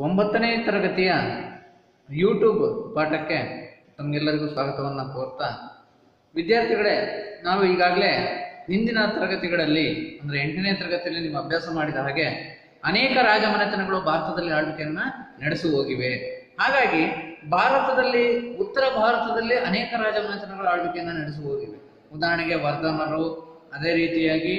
9ನೇ ತರಗತಿಯ ಯೂಟ್ಯೂಬ್ ಪಾಠಕ್ಕೆ ತಮಗೆಲ್ಲರಿಗೂ ಸ್ವಾಗತವನ್ನು ಕೋರ್ತಾ, ವಿದ್ಯಾರ್ಥಿಗಳೇ, ನಾವು ಈಗಾಗಲೇ ಹಿಂದಿನ ತರಗತಿಗಳಲ್ಲಿ ಅಂದರೆ 8ನೇ ತರಗತಿಯಲ್ಲಿ ನೀವು ಅಭ್ಯಾಸ ಮಾಡಿದ ಹಾಗೆ ಅನೇಕ ರಾಜಮನೆತನಗಳು ಭಾರತದಲ್ಲಿ ಆಳ್ವಿಕೆಯನ್ನು ನಡೆಸಿ ಹೋಗಿವೆ. ಹಾಗಾಗಿ ಭಾರತದಲ್ಲಿ, ಉತ್ತರ ಭಾರತದಲ್ಲಿ ಅನೇಕ ರಾಜಮನೆತನಗಳು ಆಳ್ವಿಕೆಯನ್ನು ನಡೆಸಿ ಹೋಗಿವೆ. ಉದಾಹರಣೆಗೆ ವರ್ಧನರು, ಅದೇ ರೀತಿಯಾಗಿ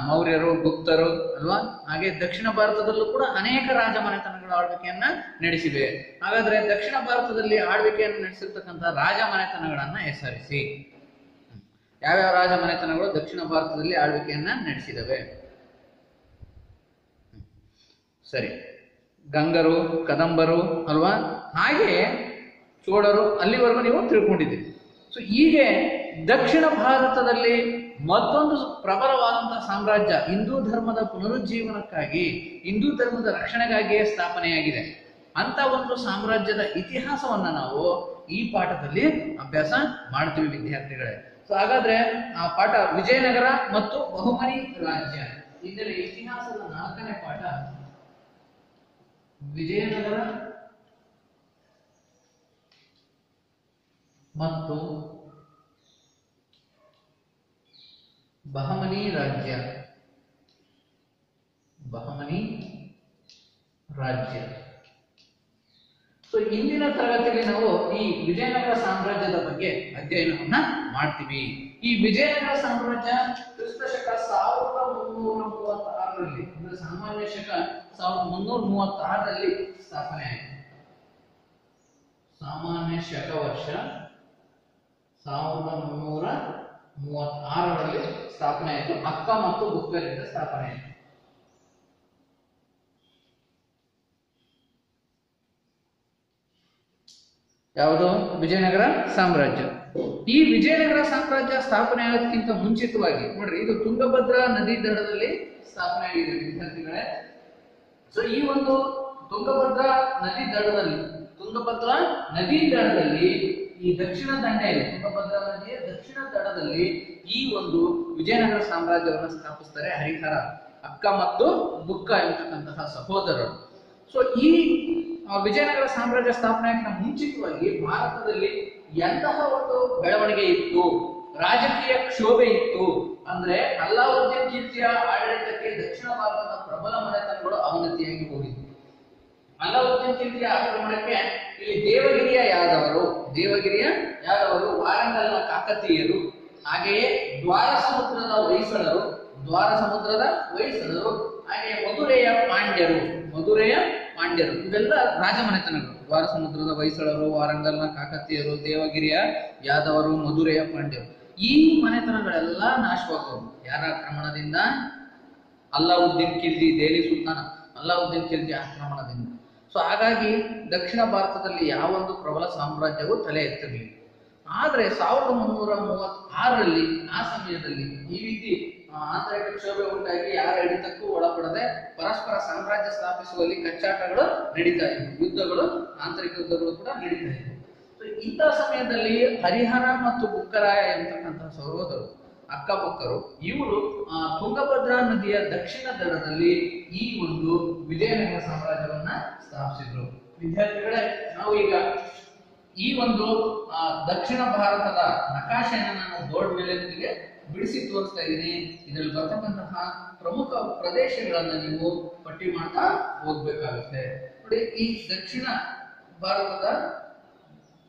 ಮೌರ್ಯರು, ಗುಪ್ತರು ಅಲ್ವಾ. ಹಾಗೆ ದಕ್ಷಿಣ ಭಾರತದಲ್ಲೂ ಕೂಡ ಅನೇಕ ರಾಜಮನೆತನಗಳ ಆಳ್ವಿಕೆಯನ್ನ ನಡೆಸಿವೆ. ಹಾಗಾದ್ರೆ ದಕ್ಷಿಣ ಭಾರತದಲ್ಲಿ ಆಳ್ವಿಕೆಯನ್ನು ನಡೆಸಿರ್ತಕ್ಕಂಥ ರಾಜಮನೆತನಗಳನ್ನ ಹೆಸರಿಸಿ. ಯಾವ್ಯಾವ ರಾಜಮನೆತನಗಳು ದಕ್ಷಿಣ ಭಾರತದಲ್ಲಿ ಆಳ್ವಿಕೆಯನ್ನ ನಡೆಸಿದವೆ? ಸರಿ, ಗಂಗರು, ಕದಂಬರು ಅಲ್ವಾ, ಹಾಗೆ ಚೋಳರು, ಅಲ್ಲಿವರೆಗೂ ನೀವು ತಿಳ್ಕೊಂಡಿದ್ದೀರಿ. ಸೊ ಹೀಗೆ ದಕ್ಷಿಣ ಭಾರತದಲ್ಲಿ ಮತ್ತೊಂದು ಪ್ರಬಲವಾದಂತಹ ಸಾಮ್ರಾಜ್ಯ ಹಿಂದೂ ಧರ್ಮದ ಪುನರುಜ್ಜೀವನಕ್ಕಾಗಿ, ಹಿಂದೂ ಧರ್ಮದ ರಕ್ಷಣೆಗಾಗಿಯೇ ಸ್ಥಾಪನೆಯಾಗಿದೆ. ಅಂತ ಒಂದು ಸಾಮ್ರಾಜ್ಯದ ಇತಿಹಾಸವನ್ನ ನಾವು ಈ ಪಾಠದಲ್ಲಿ ಅಭ್ಯಾಸ ಮಾಡ್ತೀವಿ ವಿದ್ಯಾರ್ಥಿಗಳೇ. ಸೊ ಹಾಗಾದ್ರೆ ಆ ಪಾಠ ವಿಜಯನಗರ ಮತ್ತು ಬಹುಮನಿ ರಾಜ್ಯ. ಇದರ ಇತಿಹಾಸದ 4ನೇ ಪಾಠ ವಿಜಯನಗರ ಮತ್ತು ಬಹಮನಿ ರಾಜ್ಯ. ಬಹಮನಿ ರಾಜ್ಯ. ಸೊ ಇಂದಿನ ತರಗತಿಯಲ್ಲಿ ನಾವು ಈ ವಿಜಯನಗರ ಸಾಮ್ರಾಜ್ಯದ ಬಗ್ಗೆ ಅಧ್ಯಯನವನ್ನ ಮಾಡ್ತೀವಿ. ಈ ವಿಜಯನಗರ ಸಾಮ್ರಾಜ್ಯ ಕ್ರಿಸ್ತಶಕ 1336ರಲ್ಲಿ ಅಂದ್ರೆ ಸಾಮಾನ್ಯ ಶಕ 1336ರಲ್ಲಿ ಸ್ಥಾಪನೆ ಆಯಿತು. ಸಾಮಾನ್ಯ ಶಕ ವರ್ಷ 1336ರಲ್ಲಿ ಸ್ಥಾಪನೆ ಆಯಿತು. ಅಕ್ಕ ಮತ್ತು ಬುಕ್ಕರಿಂದ ಸ್ಥಾಪನೆ ಆಯಿತು. ಯಾವುದು? ವಿಜಯನಗರ ಸಾಮ್ರಾಜ್ಯ. ಈ ವಿಜಯನಗರ ಸಾಮ್ರಾಜ್ಯ ಸ್ಥಾಪನೆ ಆಗೋದಕ್ಕಿಂತ ಮುಂಚಿತವಾಗಿ ನೋಡ್ರಿ, ಇದು ತುಂಗಭದ್ರಾ ನದಿ ದಡದಲ್ಲಿ ಸ್ಥಾಪನೆ ಆಗಿದೆ ವಿದ್ಯಾರ್ಥಿಗಳೇ. ಸೊ ಈ ಒಂದು ತುಂಗಭದ್ರಾ ನದಿ ದಡದಲ್ಲಿ ಈ ದಕ್ಷಿಣ ದಂಡೆಯಲ್ಲಿ, ತುಂಗಭದ್ರಾ ನದಿಯ ದಕ್ಷಿಣ ದಡದಲ್ಲಿ ಈ ಒಂದು ವಿಜಯನಗರ ಸಾಮ್ರಾಜ್ಯವನ್ನು ಸ್ಥಾಪಿಸ್ತಾರೆ ಹರಿಹರ, ಅಕ್ಕ ಮತ್ತು ಬುಕ್ಕ ಎಂಬತಕ್ಕಂತಹ ಸಹೋದರರು. ಸೊ ಈ ವಿಜಯನಗರ ಸಾಮ್ರಾಜ್ಯ ಸ್ಥಾಪನೆಗಿಂತ ಮುಂಚಿತವಾಗಿ ಭಾರತದಲ್ಲಿ ಎಂತಹ ಒಂದು ಬೆಳವಣಿಗೆ ಇತ್ತು, ರಾಜಕೀಯ ಕ್ಷೋಭೆ ಇತ್ತು ಅಂದ್ರೆ ಅಲ್ಲಾವುದ್ದೀನ್ ಖಿಲ್ಜಿಯ ಆಡಳಿತಕ್ಕೆ ದಕ್ಷಿಣ ಭಾರತದ ಪ್ರಬಲ ಮನೆತನಗಳು ಅವನತಿಯಾಗಿ ಹೋಗಿತ್ತು. ಅಲ್ಲಾವುದ್ದೀನ್ ಖಿಲ್ಜಿಯ ಆಕ್ರಮಣಕ್ಕೆ ಇಲ್ಲಿ ದೇವಗಿರಿಯ ಯಾದವರು, ವಾರಂಗಲ್ನ ಕಾಕತೀಯರು, ಹಾಗೆಯೇ ದ್ವಾರ ಸಮುದ್ರದ ಹೊಯ್ಸಳರು, ಹಾಗೆಯೇ ಮಧುರೆಯ ಪಾಂಡ್ಯರು ಇವೆಲ್ಲ ರಾಜಮನೆತನಗಳು. ದ್ವಾರ ಸಮುದ್ರದ ಹೊಯ್ಸಳರು, ವಾರಂಗಲ್ನ ಕಾಕತೀಯರು, ದೇವಗಿರಿಯ ಯಾದವರು, ಮಧುರೆಯ ಪಾಂಡ್ಯರು, ಈ ಮನೆತನಗಳೆಲ್ಲ ನಾಶವಾಗುವುದು ಯಾರ ಆಕ್ರಮಣದಿಂದ? ಅಲ್ಲಾವುದ್ದೀನ್ ಖಿಲ್ಜಿ, ದೆಹಲಿ ಸುಲ್ತಾನ ಅಲ್ಲಾವುದ್ದೀನ್ ಖಿಲ್ಜಿ ಆಕ್ರಮಣದಿಂದ. ಸೊ ಹಾಗಾಗಿ ದಕ್ಷಿಣ ಭಾರತದಲ್ಲಿ ಯಾವೊಂದು ಪ್ರಬಲ ಸಾಮ್ರಾಜ್ಯವು ತಲೆ ಎತ್ತಲಿಲ್ಲ. ಆದ್ರೆ 1336ರಲ್ಲಿ ಆ ಸಮಯದಲ್ಲಿ ಈ ರೀತಿ ಆಂತರಿಕ ಕ್ಷೋಭೆ ಉಂಟಾಗಿ ಯಾರ ಹಿಡಿತಕ್ಕೂ ಒಳಪಡದೆ ಪರಸ್ಪರ ಸಾಮ್ರಾಜ್ಯ ಸ್ಥಾಪಿಸುವಲ್ಲಿ ಕಚ್ಚಾಟಗಳು ನಡೀತಾ ಇದ್ವು, ಆಂತರಿಕ ಯುದ್ಧಗಳು ಕೂಡ ನಡೀತಾ ಇದ್ವು. ಇಂಥ ಸಮಯದಲ್ಲಿ ಹರಿಹರ ಮತ್ತು ಬುಕ್ಕರಾಯ ಎಂಬತಕ್ಕಂತಹ ಸಹೋದರರು, ಅಕ್ಕ ಬುಕ್ಕರು, ಇವರು ತುಂಗಭದ್ರಾ ನದಿಯ ದಕ್ಷಿಣ ದಡದಲ್ಲಿ ಈ ಒಂದು ವಿಜಯನಗರ ಸಾಮ್ರಾಜ್ಯವನ್ನ ಸ್ಥಾಪಿಸಿದ್ರು. ವಿದ್ಯಾರ್ಥಿಗಳೇ, ನಾವು ಈಗ ಈ ಒಂದು ದಕ್ಷಿಣ ಭಾರತದ ನಕಾಶೆಯನ್ನು ನಾನು ಬೋರ್ಡ್ ಮೇಲೆ ನಿಮಗೆ ಬಿಡಿಸಿ ತೋರಿಸ್ತಾ ಇದ್ದೀನಿ. ಇದರಲ್ಲಿ ಬರ್ತಕ್ಕಂತಹ ಪ್ರಮುಖ ಪ್ರದೇಶಗಳನ್ನ ನೀವು ಪಟ್ಟಿ ಮಾಡ್ತಾ ಹೋಗ್ಬೇಕಾಗುತ್ತೆ. ನೋಡಿ, ಈ ದಕ್ಷಿಣ ಭಾರತದ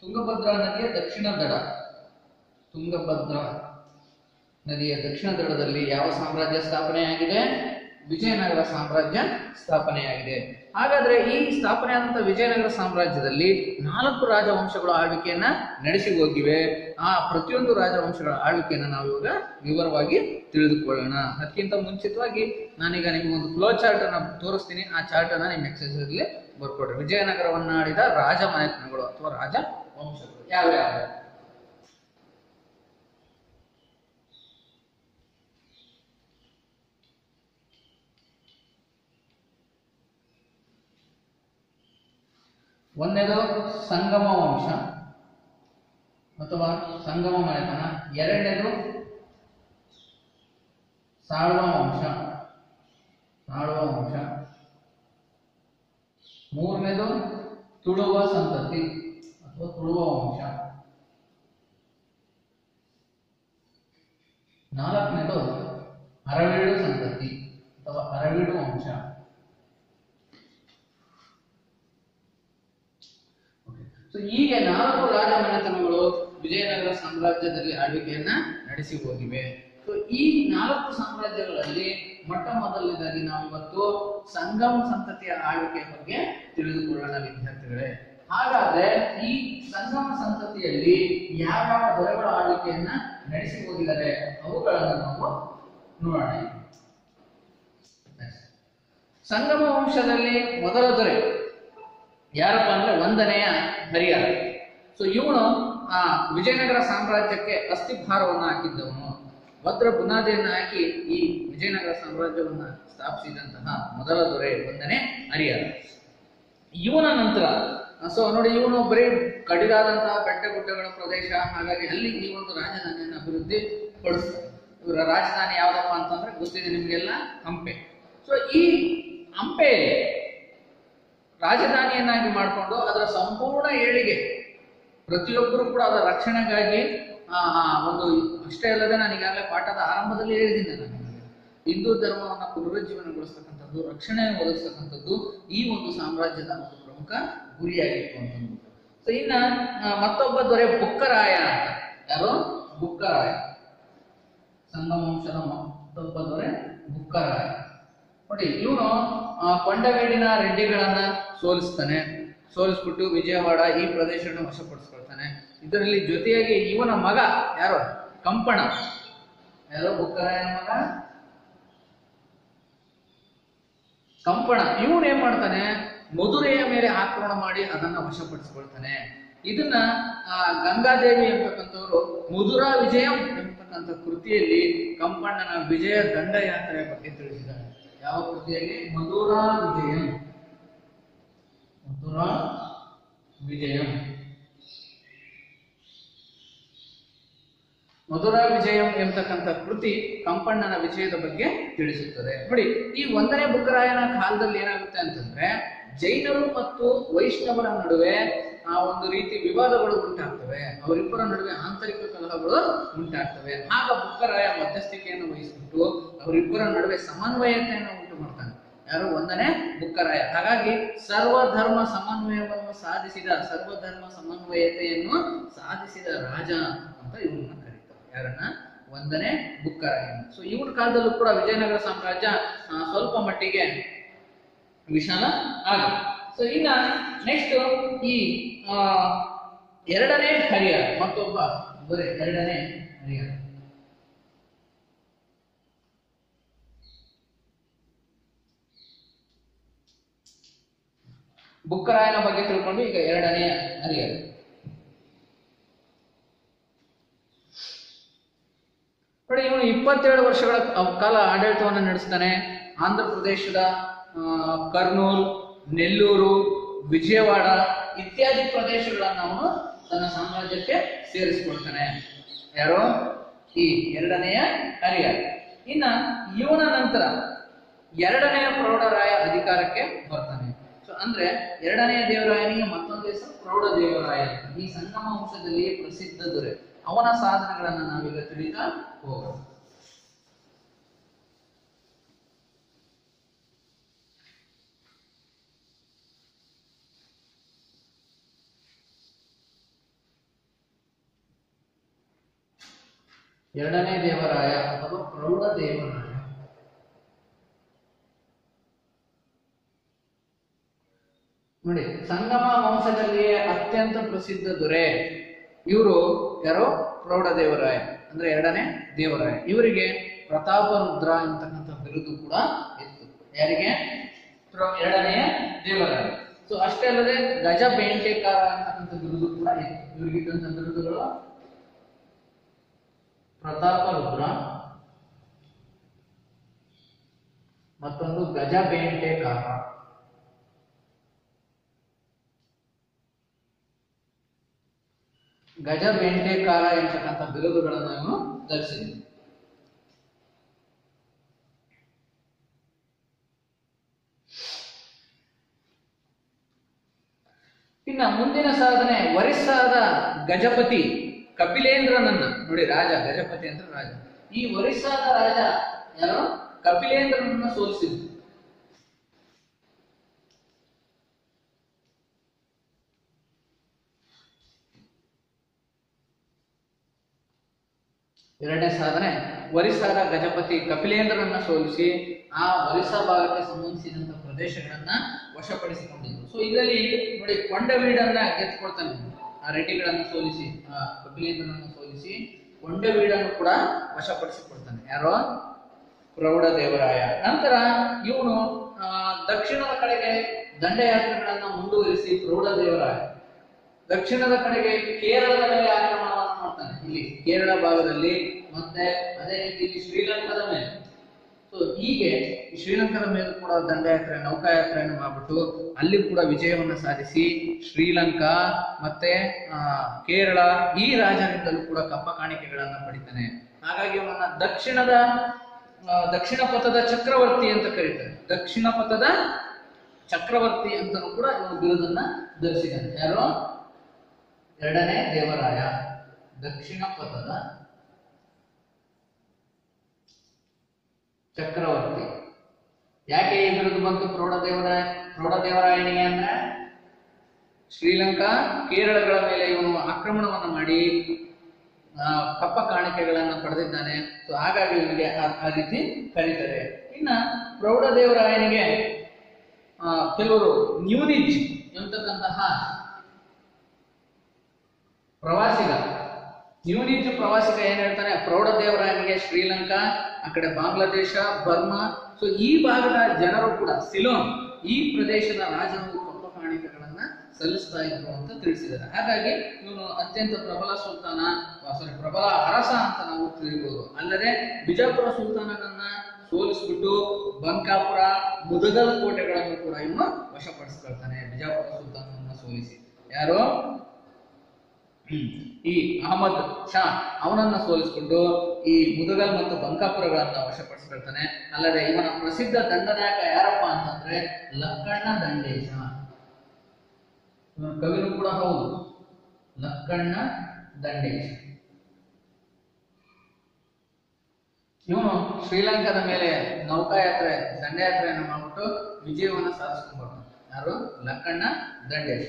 ತುಂಗಭದ್ರಾ ನದಿಯ ದಕ್ಷಿಣ ದಡ, ತುಂಗಭದ್ರಾ ನದಿಯ ದಕ್ಷಿಣ ದಡದಲ್ಲಿ ಯಾವ ಸಾಮ್ರಾಜ್ಯ ಸ್ಥಾಪನೆಯಾಗಿದೆ? ವಿಜಯನಗರ ಸಾಮ್ರಾಜ್ಯ ಸ್ಥಾಪನೆಯಾಗಿದೆ. ಹಾಗಾದ್ರೆ ಈ ಸ್ಥಾಪನೆಯಾದಂತಹ ವಿಜಯನಗರ ಸಾಮ್ರಾಜ್ಯದಲ್ಲಿ 4 ರಾಜವಂಶಗಳು ಆಳ್ವಿಕೆಯನ್ನ ನಡೆಸಿ ಹೋಗಿವೆ. ಆ ಪ್ರತಿಯೊಂದು ರಾಜವಂಶಗಳ ಆಳ್ವಿಕೆಯನ್ನ ನಾವು ಇವಾಗ ವಿವರವಾಗಿ ತಿಳಿದುಕೊಳ್ಳೋಣ. ಅದಕ್ಕಿಂತ ಮುಂಚಿತವಾಗಿ ನಾನೀಗ ನಿಮ್ಗೆ ಒಂದು ಫ್ಲೋ ಚಾರ್ಟ್ ಅನ್ನ ತೋರಿಸ್ತೀನಿ. ಆ ಚಾರ್ಟ್ ಅನ್ನ ನಿಮ್ಮ ಎಕ್ಸರ್ಸೈಸ್ ಅಲ್ಲಿ ಬರ್ಕೊಡ್ರಿ. ವಿಜಯನಗರವನ್ನ ಆಳಿದ ರಾಜಮನೆತನಗಳು ಅಥವಾ ರಾಜವಂಶಗಳು ಯಾವ್ಯಾವ? ಒಂದನೇದು ಸಂಗಮ ವಂಶ ಅಥವಾ ಸಂಗಮ ಮನೆತನ, ಎರಡನೇದು ಸಾಳ್ವ ವಂಶ, ಮೂರನೇದು ತುಳುವ ಸಂತತಿ ಅಥವಾ ತುಳುವ ವಂಶ. ನಾಲ್ಕನೇದು ಅರವೀಡು ಸಂತತಿ ಅಥವಾ ಅರವೀಡು ವಂಶ. ಸೊ ಹೀಗೆ 4 ರಾಜಮನೆತನಗಳು ವಿಜಯನಗರ ಸಾಮ್ರಾಜ್ಯದಲ್ಲಿ ಆಳ್ವಿಕೆಯನ್ನ ನಡೆಸಿ ಹೋಗಿವೆ. ಸೊ ಈ 4 ಸಾಮ್ರಾಜ್ಯಗಳಲ್ಲಿ ಮೊಟ್ಟ ಮೊದಲನೇದಾಗಿ ನಾವು ಇವತ್ತು ಸಂಗಮ ಸಂತತಿಯ ಆಳ್ವಿಕೆಯ ಬಗ್ಗೆ ತಿಳಿದುಕೊಳ್ಳೋಣ ವಿದ್ಯಾರ್ಥಿಗಳೇ. ಹಾಗಾದ್ರೆ ಈ ಸಂಗಮ ಸಂತತಿಯಲ್ಲಿ ಯಾವ್ಯಾವ ದೊರೆಗಳ ಆಳ್ವಿಕೆಯನ್ನ ನಡೆಸಿ ಹೋಗಿದ್ದಾರೆ ಅವುಗಳನ್ನು ನಾವು ನೋಡೋಣ. ಸಂಗಮ ವಂಶದಲ್ಲಿ ಮೊದಲ ದೊರೆ ಯಾರಪ್ಪ ಅಂದ್ರೆ 1ನೇಯ ಹರಿಹರ. ಸೊ ಇವನು ವಿಜಯನಗರ ಸಾಮ್ರಾಜ್ಯಕ್ಕೆ ಅಸ್ಥಿಭಾರವನ್ನು ಹಾಕಿದ್ದವನು. ಭದ್ರ ಬುನಾದಿಯನ್ನು ಹಾಕಿ ಈ ವಿಜಯನಗರ ಸಾಮ್ರಾಜ್ಯವನ್ನ ಸ್ಥಾಪಿಸಿದಂತಹ ಮೊದಲ ದೊರೆ 1ನೇ ಹರಿಹರ. ಇವನ ನಂತರ ಸೊ ನೋಡಿ, ಇವನು ಬರೀ ಕಡಿದಾದಂತಹ ಬೆಟ್ಟ ಗುಡ್ಡಗಳ ಪ್ರದೇಶ, ಹಾಗಾಗಿ ಅಲ್ಲಿ ಈ ಒಂದು ರಾಜಧಾನಿಯನ್ನು ಅಭಿವೃದ್ಧಿ ಪಡಿಸ್ತಾರೆ. ಇವರ ರಾಜಧಾನಿ ಯಾವ್ದಪ್ಪ ಅಂತಂದ್ರೆ ಗೊತ್ತಿದೆ ನಿಮ್ಗೆಲ್ಲ, ಹಂಪೆ. ಸೊ ಈ ಹಂಪೆ ರಾಜಧಾನಿಯನ್ನಾಗಿ ಮಾಡಿಕೊಂಡು ಅದರ ಸಂಪೂರ್ಣ ಏಳಿಗೆ ಪ್ರತಿಯೊಬ್ಬರು ಕೂಡ ಅದರ ರಕ್ಷಣೆಗಾಗಿ ಒಂದು ಅಷ್ಟೇ ಅಲ್ಲದೆ ನಾನು ಈಗಾಗಲೇ ಪಾಠದ ಆರಂಭದಲ್ಲಿ ಹೇಳಿದ್ದೀನಿ, ನಾನು ಹಿಂದೂ ಧರ್ಮವನ್ನು ಪುನರುಜ್ಜೀವನಗೊಳಿಸ್ತಕ್ಕಂಥದ್ದು, ರಕ್ಷಣೆ ಒದಗಿಸ್ತಕ್ಕಂಥದ್ದು ಈ ಒಂದು ಸಾಮ್ರಾಜ್ಯದ ಒಂದು ಪ್ರಮುಖ ಗುರಿಯಾಗಿತ್ತು ಅಂತಂದು. ಸೊ ಇನ್ನ ಮತ್ತೊಬ್ಬ ದೊರೆ ಬುಕ್ಕರಾಯ ಅಂತ. ಯಾರು? ಬುಕ್ಕರಾಯ. ಸಂಗಮ ವಂಶದ ಮತ್ತೊಬ್ಬ ದೊರೆ ಬುಕ್ಕರಾಯ. ನೋಡಿ, ಇವನು ಕೊಂಡವೇಡಿನ ರೆಡ್ಡಿಗಳನ್ನ ಸೋಲಿಸ್ಬಿಟ್ಟು ವಿಜಯವಾಡ ಈ ಪ್ರದೇಶವನ್ನು ವಶಪಡಿಸ್ಕೊಳ್ತಾನೆ. ಇದರಲ್ಲಿ ಜೊತೆಯಾಗಿ ಇವನ ಮಗ ಯಾರು? ಕಂಪಣ. ಯಾರು? ಬುಕ್ಕರಾಯನ ಮಗ ಕಂಪಣ. ಇವನು ಏನ್ ಮಾಡ್ತಾನೆ? ಮಧುರೆಯ ಮೇಲೆ ಆಕ್ರಮಣ ಮಾಡಿ ಅದನ್ನ ವಶಪಡಿಸಿಕೊಳ್ತಾನೆ. ಇದನ್ನ ಗಂಗಾದೇವಿ ಎಂಬತಕ್ಕಂಥವ್ರು ಮಧುರಾ ವಿಜಯಂ ಎಂಬತಕ್ಕಂಥ ಕೃತಿಯಲ್ಲಿ ಕಂಪಣ್ಣನ ವಿಜಯ ದಂಡಯಾತ್ರೆಯ ಬಗ್ಗೆ ತಿಳಿಸಿದ್ದಾರೆ. ಯಾವ ಕೃತಿಯಲ್ಲಿ? ಮಧುರಾ ವಿಜಯಂ. ಮಧುರಾ ವಿಜಯಂ. ಮಧುರಾ ವಿಜಯಂ ಎಂಬತಕ್ಕಂಥ ಕೃತಿ ಕಂಪಣ್ಣನ ವಿಜಯದ ಬಗ್ಗೆ ತಿಳಿಸುತ್ತದೆ. ನೋಡಿ, ಈ 1ನೇ ಬುಕ್ಕರಾಯನ ಕಾಲದಲ್ಲಿ ಏನಾಗುತ್ತೆ ಅಂತಂದ್ರೆ ಜೈನರು ಮತ್ತು ವೈಷ್ಣವರ ನಡುವೆ ಒಂದು ರೀತಿ ವಿವಾದಗಳು ಉಂಟಾಗ್ತವೆ. ಅವರಿಬ್ಬರ ನಡುವೆ ಆಂತರಿಕ ಕಲಹಗಳು ಉಂಟಾಗ್ತವೆ. ಆಗ ಬುಕ್ಕರಾಯ ಮಧ್ಯಸ್ಥಿಕೆಯನ್ನು ವಹಿಸಿಬಿಟ್ಟು ಅವರಿಬ್ಬರ ನಡುವೆ ಸಮನ್ವಯತೆಯನ್ನು ಉಂಟು ಮಾಡ್ತಾನೆ. ಯಾರು? 1ನೇ ಬುಕ್ಕರಾಯ. ಹಾಗಾಗಿ ಸರ್ವಧರ್ಮ ಸಮನ್ವಯವನ್ನು ಸಾಧಿಸಿದ, ಸರ್ವಧರ್ಮ ಸಮನ್ವಯತೆಯನ್ನು ಸಾಧಿಸಿದ ರಾಜ ಅಂತ ಇವನನ್ನ ಕರೀತಾರೆ. ಯಾರನ್ನ? 1ನೇ ಬುಕ್ಕರಾಯ. ಸೊ ಇವನ ಕಾಲದಲ್ಲೂ ಕೂಡ ವಿಜಯನಗರ ಸಾಮ್ರಾಜ್ಯ ಸ್ವಲ್ಪ ಮಟ್ಟಿಗೆ ವಿಶಾಲ ಆಗುತ್ತೆ. ಸೊ ಇನ್ನ ನೆಕ್ಸ್ಟ್ ಈ 2ನೇ ಹರಿಹರ, ಮತ್ತೊಬ್ಬ ದೊರೆ 2ನೇ ಹರಿಹರ. ಬುಕ್ಕರಾಯನ ಬಗ್ಗೆ ತಿಳ್ಕೊಂಡು ಈಗ 2ನೇ ಹರಿಹರ. ನೋಡಿ, ಇವನು 27 ವರ್ಷಗಳ ಕಾಲ ಆಡಳಿತವನ್ನು ನಡೆಸ್ತಾನೆ. ಆಂಧ್ರ ಪ್ರದೇಶದ ಕರ್ನೂಲ್, ನೆಲ್ಲೂರು, ವಿಜಯವಾಡ ಇತ್ಯಾದಿ ಪ್ರದೇಶಗಳನ್ನು ಅವನು ತನ್ನ ಸಾಮ್ರಾಜ್ಯಕ್ಕೆ ಸೇರಿಸಿಕೊಳ್ತಾನೆ. ಯಾರೋ? ಈ 2ನೇಯ ಹರಿಹರ. ಇನ್ನ ಇವನ ನಂತರ 2ನೇ ಪ್ರೌಢರಾಯ ಅಧಿಕಾರಕ್ಕೆ ಬರ್ತಾನೆ. ಸೊ ಅಂದ್ರೆ 2ನೇ ದೇವರಾಯನಿಗೆ ಮತ್ತೊಂದು ಹೆಸರು ಪ್ರೌಢ ದೇವರಾಯ. ಈ ಸಂಗಮ ವಂಶದಲ್ಲಿ ಪ್ರಸಿದ್ಧ ದೊರೆ. ಅವನ ಸಾಧನೆಗಳನ್ನ ನಾವೀಗ ತಿಳಿತಾ ಹೋಗೋಣ. ಎರಡನೇ ದೇವರಾಯ ಅಥವಾ ಪ್ರೌಢ ದೇವರಾಯ. ನೋಡಿ, ಸಂಗಮ ವಂಶದಲ್ಲಿಯೇ ಅತ್ಯಂತ ಪ್ರಸಿದ್ಧ ದೊರೆ ಇವರು ಯಾರೋ? ಪ್ರೌಢ ದೇವರಾಯ ಅಂದ್ರೆ 2ನೇ ದೇವರಾಯ. ಇವರಿಗೆ ಪ್ರತಾಪರುದ್ರ ಅಂತಕ್ಕಂಥ ಬಿರುದು ಕೂಡ ಇತ್ತು. ಯಾರಿಗೆ? 2ನೇ ದೇವರಾಯ. ಸೊ ಅಷ್ಟೇ ಅಲ್ಲದೆ ಗಜ ಬೇಂಟೆಕಾರ ಅಂತಕ್ಕಂಥ ಬಿರುದು ಕೂಡ ಇತ್ತು. ಇವರಿಗಿದ್ದಂಥ ಬಿರುದುಗಳು ಪ್ರತಾಪರುದ್ರ, ಮತ್ತೊಂದು ಗಜ ಬೇಂಟೆಕಾರ. ಗಜ ಬೇಂಟೆಕಾರ ಎಂಬತಕ್ಕಂಥ ಬಿರುದುಗಳನ್ನು ಇವನು ಧರಿಸಿದ. ಇನ್ನ ಮುಂದಿನ ಸಾಧನೆ ಒರಿಸ್ಸಾದ ಗಜಪತಿ ಕಪಿಲೇಂದ್ರನನ್ನ ನೋಡಿ, ರಾಜ ಗಜಪತಿ ಅಂದ್ರೆ ರಾಜ. ಈ ಒರಿಸ್ಸಾದ ರಾಜ ಯಾರು? ಕಪಿಲೇಂದ್ರನನ್ನ ಸೋಲಿಸಿದ್ರು. ಎರಡನೇ ಸಾಧನೆ ಒರಿಸ್ಸಾದ ಗಜಪತಿ ಕಪಿಲೇಂದ್ರನನ್ನ ಸೋಲಿಸಿ ಆ ಒರಿಸ್ಸಾ ಭಾಗಕ್ಕೆ ಸಂಬಂಧಿಸಿದಂತ ಪ್ರದೇಶಗಳನ್ನ ವಶಪಡಿಸಿಕೊಂಡಿದ್ರು. ಸೊ ಇದರಲ್ಲಿ ನೋಡಿ, ಕೊಂಡವೀಡನ್ನ ಗೆದ್ದುಕೊಳ್ತಾನೆ. ಆ ರೆಡ್ಡಿಗಳನ್ನ ಸೋಲಿಸಿ, ಆ ಕಪಿಲೇಂದ್ರನನ್ನ ಸೋಲಿಸಿ ಕೊಂಡವೀಡನ್ನು ಕೂಡ ವಶಪಡಿಸಿಕೊಳ್ತಾನೆ. ಯಾರೋ? ಪ್ರೌಢದೇವರಾಯ. ನಂತರ ಇವನು ದಕ್ಷಿಣದ ಕಡೆಗೆ ದಂಡಯಾತ್ರೆಗಳನ್ನ ಮುಂದುವರಿಸಿ ಪ್ರೌಢದೇವರಾಯ ದಕ್ಷಿಣದ ಕಡೆಗೆ ಕೇರಳದ ಮೇಲೆ ಆಕ್ರಮಣವನ್ನು ಮಾಡ್ತಾನೆ. ಇಲ್ಲಿ ಕೇರಳ ಭಾಗದಲ್ಲಿ, ಮತ್ತೆ ಅದೇ ರೀತಿ ಇಲ್ಲಿ ಶ್ರೀಲಂಕಾದ ಮೇಲೆ. ಸೊ ಹೀಗೆ ಶ್ರೀಲಂಕಾದ ಮೇಲೆ ಕೂಡ ದಂಡಯಾತ್ರೆ, ನೌಕಾಯಾತ್ರೆಯನ್ನು ಮಾಡ್ಬಿಟ್ಟು ಅಲ್ಲಿ ಕೂಡ ವಿಜಯವನ್ನು ಸಾಧಿಸಿ ಶ್ರೀಲಂಕಾ ಮತ್ತೆ ಕೇರಳ ಈ ರಾಜರಿಂದಲೂ ಕೂಡ ಕಪ್ಪ ಕಾಣಿಕೆಗಳನ್ನ ಪಡಿತಾನೆ. ಹಾಗಾಗಿ ಅವನನ್ನ ದಕ್ಷಿಣ ಪಥದ ಚಕ್ರವರ್ತಿ ಅಂತ ಕರೀತಾರೆ. ದಕ್ಷಿಣ ಪಥದ ಚಕ್ರವರ್ತಿ ಅಂತಲೂ ಕೂಡ ಇವನು ಬಿರುದನ್ನ ಧರಿಸಿದ್ದಾನೆ. ಯಾರು? ಎರಡನೇ ದೇವರಾಯ ದಕ್ಷಿಣ ಪಥದ ಚಕ್ರವರ್ತಿ. ಯಾಕೆ ಈ ಬಿರುದು ಬಂತು ಪ್ರೌಢದೇವರಾಯನಿಗೆ ಅಂದ್ರೆ, ಶ್ರೀಲಂಕಾ ಕೇರಳಗಳ ಮೇಲೆ ಇವನು ಆಕ್ರಮಣವನ್ನ ಮಾಡಿ ಕಪ್ಪ ಕಾಣಿಕೆಗಳನ್ನ ಪಡೆದಿದ್ದಾನೆ. ಸೊ ಹಾಗಾಗಿ ಇವನಿಗೆ ಆ ರೀತಿ ಕರೀತಾರೆ. ಇನ್ನ ಪ್ರೌಢದೇವರಾಯನಿಗೆ ಕೆಲವರು ನ್ಯೂನಿಜ್ ಎಂತಕ್ಕಂತಹ ಪ್ರವಾಸಿಗ ಏನ್ ಹೇಳ್ತಾನೆ, ಪ್ರೌಢದೇವರಾಯನಿಗೆ ಶ್ರೀಲಂಕಾ, ಆ ಕಡೆ ಬಾಂಗ್ಲಾದೇಶ, ಬರ್ಮಾ, ಸೊ ಈ ಭಾಗದ ಜನರು ಕೂಡ ಸಿಲೋನ್ ಈ ಪ್ರದೇಶದ ರಾಜರು ಕಪ್ಪ ಕಾಣಿಕೆಗಳನ್ನ ಸಲ್ಲಿಸ್ತಾ ಇದ್ರು ಅಂತ ತಿಳಿಸಿದ್ದಾರೆ. ಹಾಗಾಗಿ ಇವನು ಅತ್ಯಂತ ಪ್ರಬಲ ಅರಸ ಅಂತ ನಾವು ತಿಳಿಬಹುದು. ಅಲ್ಲದೆ ಬಿಜಾಪುರ ಸುಲ್ತಾನನನ್ನ ಸೋಲಿಸ್ಬಿಟ್ಟು ಬಂಕಾಪುರ, ಮುದಗಲ್ ಕೋಟೆಗಳನ್ನು ಕೂಡ ಇವನು ವಶಪಡಿಸ್ಕೊಳ್ತಾನೆ. ಬಿಜಾಪುರ ಸುಲ್ತಾನನನ್ನ ಸೋಲಿಸಿ ಯಾರು? ಈ ಅಹಮದ್ ಶಾ ಅವನನ್ನ ಸೋಲಿಸಿಕೊಂಡು ಈ ಮುದಗಲ್ ಮತ್ತು ಬಂಕಾಪುರಗಳನ್ನ ವಶಪಡಿಸಿಕೊಳ್ತಾನೆ. ಅಲ್ಲದೆ ಇವನ ಪ್ರಸಿದ್ಧ ದಂಡನಾಯಕ ಯಾರಪ್ಪ ಅಂತಂದ್ರೆ ಲಕ್ಕಣ್ಣ ದಂಡೇಶ. ಕವಿನೂ ಕೂಡ ಹೌದು, ಲಕ್ಕಣ್ಣ ದಂಡೇಶ. ಇವನು ಶ್ರೀಲಂಕಾದ ಮೇಲೆ ನೌಕಾಯಾತ್ರೆ, ದಂಡಯಾತ್ರೆಯನ್ನು ಮಾಡ್ಬಿಟ್ಟು ವಿಜಯವನ್ನು ಸಾಧಿಸ್ಕೊಂಡು ಬರ್ತಾನೆ. ಯಾರು? ಲಕ್ಕಣ್ಣ ದಂಡೇಶ.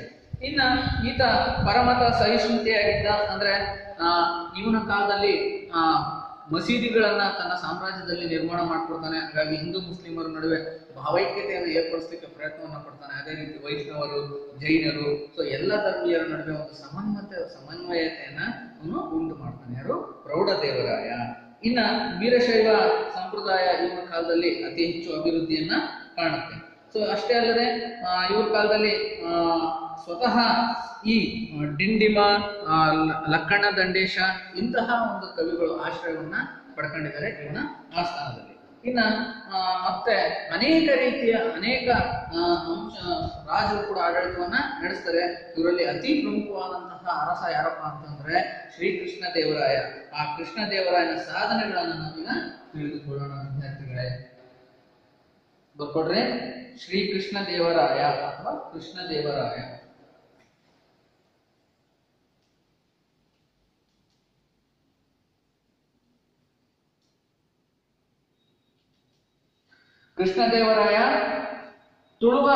ಇನ್ನ ಈತ ಪರಮತ ಸಹಿಷ್ಣುತೆಯಾಗಿದ್ದ. ಅಂದ್ರೆ ಇವನ ಕಾಲದಲ್ಲಿ ಮಸೀದಿಗಳನ್ನ ತನ್ನ ಸಾಮ್ರಾಜ್ಯದಲ್ಲಿ ನಿರ್ಮಾಣ ಮಾಡ್ಕೊಡ್ತಾನೆ. ಹಾಗಾಗಿ ಹಿಂದೂ ಮುಸ್ಲಿಮರ ನಡುವೆ ಭಾವೈಕ್ಯತೆಯನ್ನು ಏರ್ಪಡಿಸಲಿಕ್ಕೆ ಪ್ರಯತ್ನವನ್ನ ಪಡ್ತಾನೆ. ಅದೇ ರೀತಿ ವೈಷ್ಣವರು, ಜೈನರು, ಸೊ ಎಲ್ಲ ಧರ್ಮೀಯರ ನಡುವೆ ಒಂದು ಸಮನ್ವಯತೆಯನ್ನ ಅವನು ಉಂಟು ಮಾಡ್ತಾನೆ. ಯಾರು? ಪ್ರೌಢದೇವರಾಯ. ಇನ್ನ ವೀರಶೈವ ಸಂಪ್ರದಾಯ ಇವನ ಕಾಲದಲ್ಲಿ ಅತಿ ಹೆಚ್ಚು ಅಭಿವೃದ್ಧಿಯನ್ನ ಕಾಣುತ್ತೆ. ಸೊ ಅಷ್ಟೇ ಅಲ್ಲದೆ ಇವ್ರ ಕಾಲದಲ್ಲಿ ಸ್ವತಃ ಈ ಡಿಂಡಿಮ, ಲಕ್ಕಣ್ಣ ದಂಡೇಶ ಇಂತಹ ಒಂದು ಕವಿಗಳು ಆಶ್ರಯವನ್ನ ಪಡ್ಕೊಂಡಿದ್ದಾರೆ ಇವನ ಆಸ್ಥಾನದಲ್ಲಿ. ಇನ್ನ ಮತ್ತೆ ಅನೇಕ ರೀತಿಯ ರಾಜರು ಕೂಡ ಆಡಳಿತವನ್ನ ನಡೆಸ್ತಾರೆ. ಇವರಲ್ಲಿ ಅತಿ ಪ್ರಮುಖವಾದಂತಹ ಅರಸ ಯಾರಪ್ಪ ಅಂತಂದ್ರೆ ಶ್ರೀಕೃಷ್ಣ ದೇವರಾಯ. ಆ ಕೃಷ್ಣ ದೇವರಾಯನ ಸಾಧನೆಗಳನ್ನ ನಾವೀಗ ತಿಳಿದುಕೊಳ್ಳೋಣ ವಿದ್ಯಾರ್ಥಿಗಳೇ. ಬರ್ಕೊಡ್ರಿ, ಶ್ರೀಕೃಷ್ಣ ದೇವರಾಯ ಅಥವಾ ಕೃಷ್ಣ ದೇವರಾಯ. ಕೃಷ್ಣದೇವರಾಯ ತುಳುವ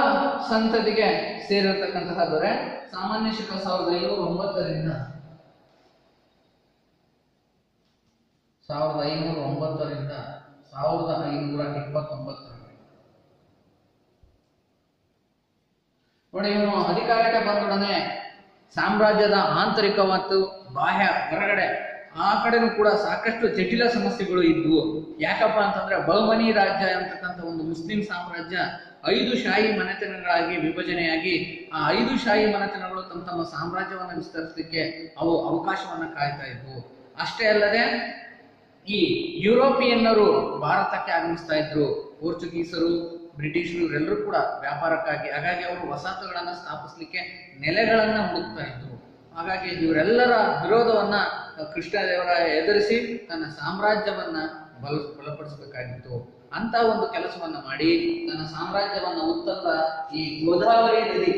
ಸಂತತಿಗೆ ಸೇರಿರತಕ್ಕಂತಹ ದೊರೆ. ಸಾಮಾನ್ಯ ಶಕ 1509ರಿಂದ 1529 ನೋಡಿ, ಇವನು ಅಧಿಕಾರಕ್ಕೆ ಬಂದೊಡನೆ ಸಾಮ್ರಾಜ್ಯದ ಆಂತರಿಕ ಮತ್ತು ಬಾಹ್ಯ ಹೊರಗಡೆ ಆ ಕಡೆನೂ ಕೂಡ ಸಾಕಷ್ಟು ಜಟಿಲ ಸಮಸ್ಯೆಗಳು ಇದ್ವು. ಯಾಕಪ್ಪ ಅಂತಂದ್ರೆ ಬಹುಮನಿ ರಾಜ್ಯ ಅಂತಕ್ಕಂಥ ಒಂದು ಮುಸ್ಲಿಂ ಸಾಮ್ರಾಜ್ಯ 5 ಶಾಹಿ ಮನೆತನಗಳಾಗಿ ವಿಭಜನೆಯಾಗಿ ಆ 5 ಶಾಹಿ ಮನೆತನಗಳು ತಮ್ಮ ಸಾಮ್ರಾಜ್ಯವನ್ನು ವಿಸ್ತರಿಸಲಿಕ್ಕೆ ಅವು ಅವಕಾಶವನ್ನ ಕಾಯ್ತಾ ಇದ್ವು. ಅಷ್ಟೇ ಅಲ್ಲದೆ ಈ ಯುರೋಪಿಯನ್ನರು ಭಾರತಕ್ಕೆ ಆಗಮಿಸ್ತಾ ಇದ್ರು. ಪೋರ್ಚುಗೀಸರು, ಬ್ರಿಟಿಷರು ಇವರೆಲ್ಲರೂ ಕೂಡ ವ್ಯಾಪಾರಕ್ಕಾಗಿ. ಹಾಗಾಗಿ ಅವರು ವಸಾಹತುಗಳನ್ನ ಸ್ಥಾಪಿಸಲಿಕ್ಕೆ ನೆಲೆಗಳನ್ನ ಹುಡುಕ್ತಾ ಇದ್ರು. ಹಾಗಾಗಿ ಇವರೆಲ್ಲರ ವಿರೋಧವನ್ನ ಕೃಷ್ಣದೇವರಾಯ ಎದುರಿಸಿ ತನ್ನ ಸಾಮ್ರಾಜ್ಯವನ್ನ ಬಲಪಡಿಸಬೇಕಾಗಿತ್ತು. ಅಂತ ಒಂದು ಕೆಲಸವನ್ನ ಮಾಡಿ ತನ್ನ ಸಾಮ್ರಾಜ್ಯವನ್ನ ಉತ್ತರದ ಈ ಗೋದಾವರಿ ನದಿ